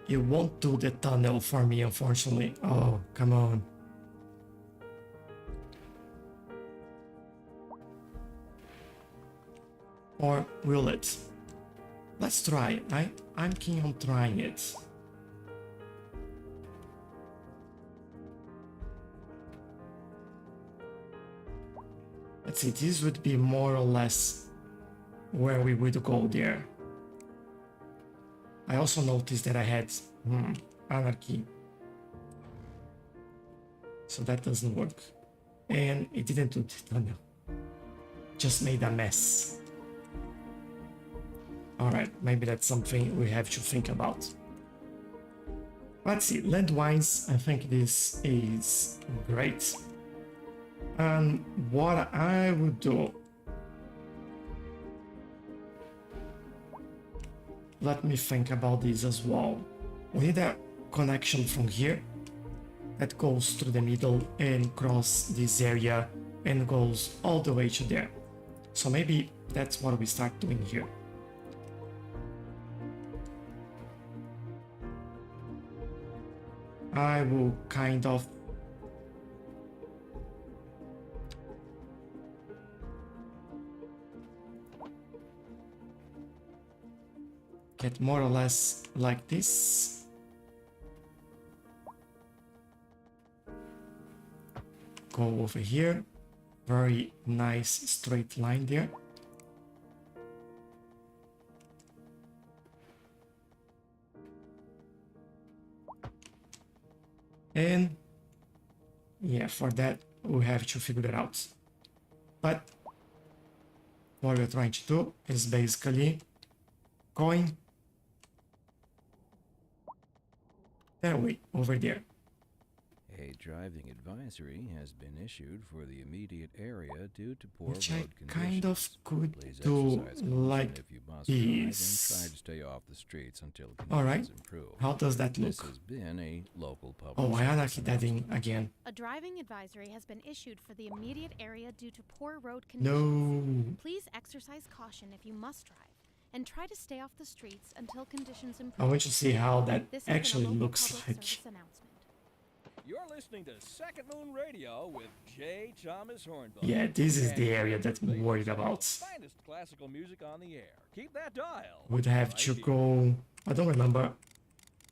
You won't do the tunnel for me, unfortunately. Oh, come on. Or will it? Let's try. I'm keen on trying it. Let's see, this would be more or less where we would go there. I also noticed that I had anarchy. So that doesn't work. And it didn't do the tunnel. Just made a mess. Alright, maybe that's something we have to think about. Let's see, land-wise, I think this is great. And what I would do... Let me think about this as well. We need a connection from here that goes through the middle and cross this area and goes all the way to there. So maybe that's what we start doing here. I will kind of get more or less like this. Go over here. Very nice straight line there. And yeah, for that we have to figure it out. But what we're trying to do is basically going that way over there.
A driving advisory has been issued for the immediate area due to poor
Which I
road
kind of
conditions.
could
Please
do
exercise caution
like
if you must drive and
this.
try to stay off the streets until
All right.
conditions improve.
How does that
This
look?
has been a local public
Oh, I
service
unlocked that in
announcement.
again.
A driving advisory has been issued for the immediate area due to poor road conditions.
No.
Please exercise caution if you must drive, and try to stay off the streets until conditions
I
improve.
want to see how that
This has been a
actually
local
looks
public
like.
service announcement.
You're listening to Second Moon Radio with J. Thomas Hornbull.
Yeah, this is the
And
area that I'm
the
worried about.
finest classical music on the air. Keep that dial.
Would have
right
to
here.
go. I don't remember.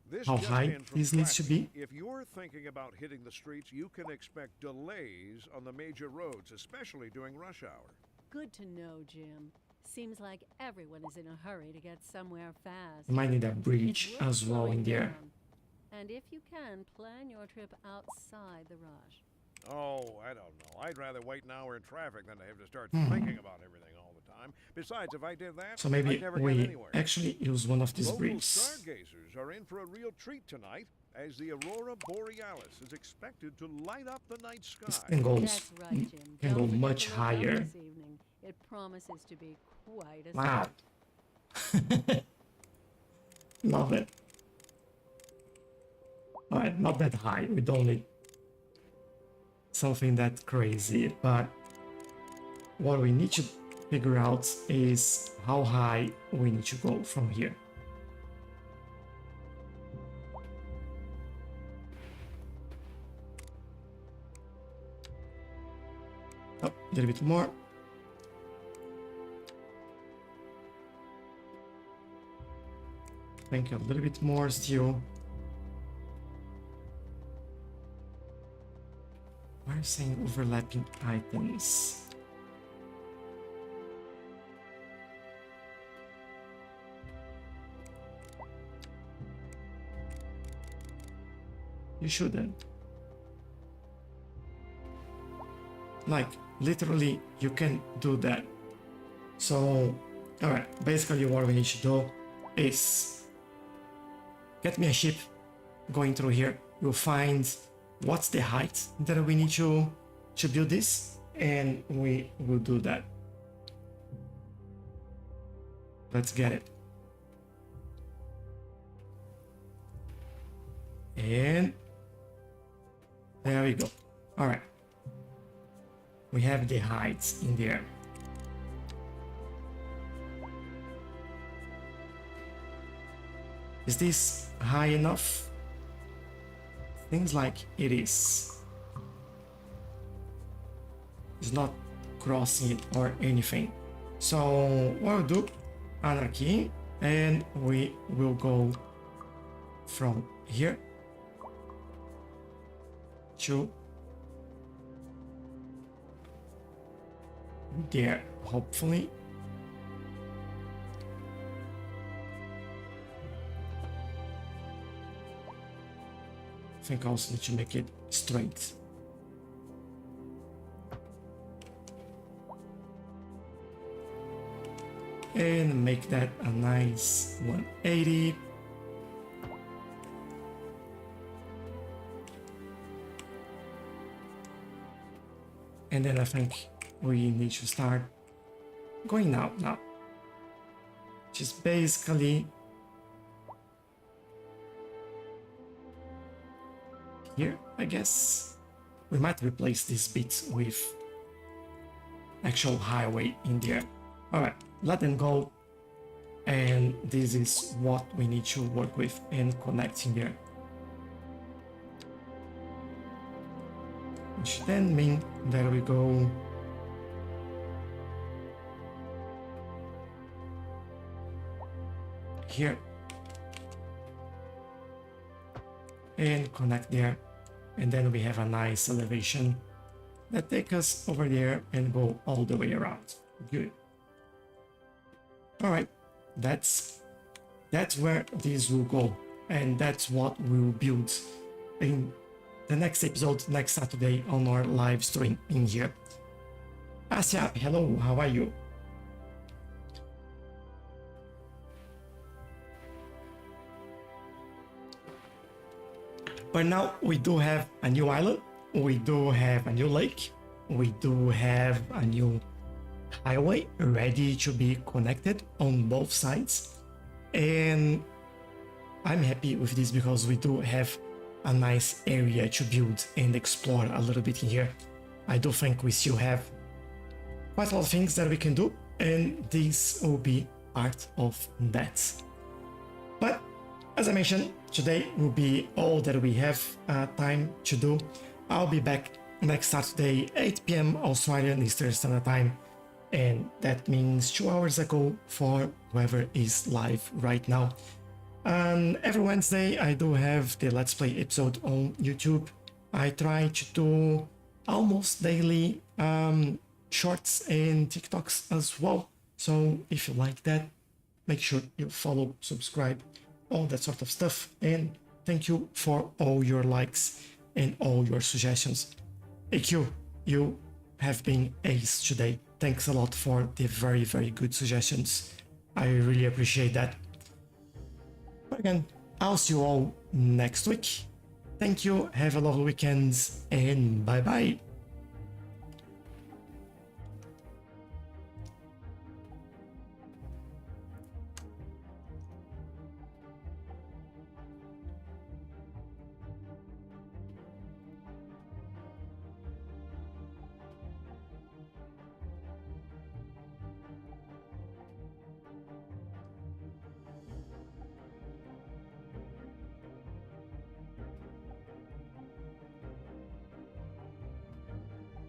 This
How
just
high
in from
this needs to
traffic.
be?
If you're thinking about hitting the streets, you can expect delays on the major roads, especially during rush hour.
Good to know, Jim. Seems like everyone is in a hurry to get somewhere fast.
You might need a
It's
bridge
worth
as well in
slowing
there.
down. And if you can, plan your trip outside the rush.
Oh, I don't know. I'd rather wait an hour in traffic than to have to start
Hmm.
thinking about everything all the time. Besides, if I did that,
So maybe
I'd never get
we
anywhere.
actually use one of these
Local
bridges.
stargazers are in for a real treat tonight, as the aurora borealis is expected to light up the night
This
sky.
thing goes,
That's right, Jim.
can
Don't
go
forget
much
to look out
higher.
This evening. It promises to be quite a
Wow.
sight.
Love it. Alright, not that high. We don't need something that crazy, but what we need to figure out is how high we need to go from here. Oh, a little bit more. Thank you, a little bit more still. Why are you saying overlapping items? You shouldn't. Like, literally, you can do that. So, alright, basically what we need to do is get me a ship going through here. We'll find what's the height that we need to build this, and we will do that. Let's get it. And there we go. All right. We have the heights in there. Is this high enough? Seems like it is. It's not crossing it or anything. So what I'll do, anarchy, and we will go from here to there, hopefully. I think I also need to make it straight. And make that a nice 180. And then I think we need to start going out now. Just basically here, I guess. We might replace this bit with actual highway in there. Alright, let them go. And this is what we need to work with and connect in there. which then mean that we go here and connect there, and then we have a nice elevation that take us over there and go all the way around. Good. All right, that's where this will go, and that's what we will build in the next episode next Saturday on our live stream in here. Asia, hello, how are you? But now we do have a new island, we do have a new lake, we do have a new highway ready to be connected on both sides, and I'm happy with this because we do have a nice area to build and explore a little bit in here. I do think we still have quite a lot of things that we can do, and this will be part of that. But as I mentioned, today will be all that we have time to do. I'll be back next Saturday, 8 p.m. Australian Eastern Standard Time, and that means 2 hours ago for whoever is live right now. Every Wednesday I do have the Let's Play episode on YouTube. I try to do almost daily shorts and TikToks as well. So if you like that, make sure you follow, subscribe, all that sort of stuff. And thank you for all your likes and all your suggestions. AQ, you have been ace today. Thanks a lot for the very, very good suggestions. I really appreciate that. But again, I'll see you all next week. Thank you, have a lovely weekend, and bye bye.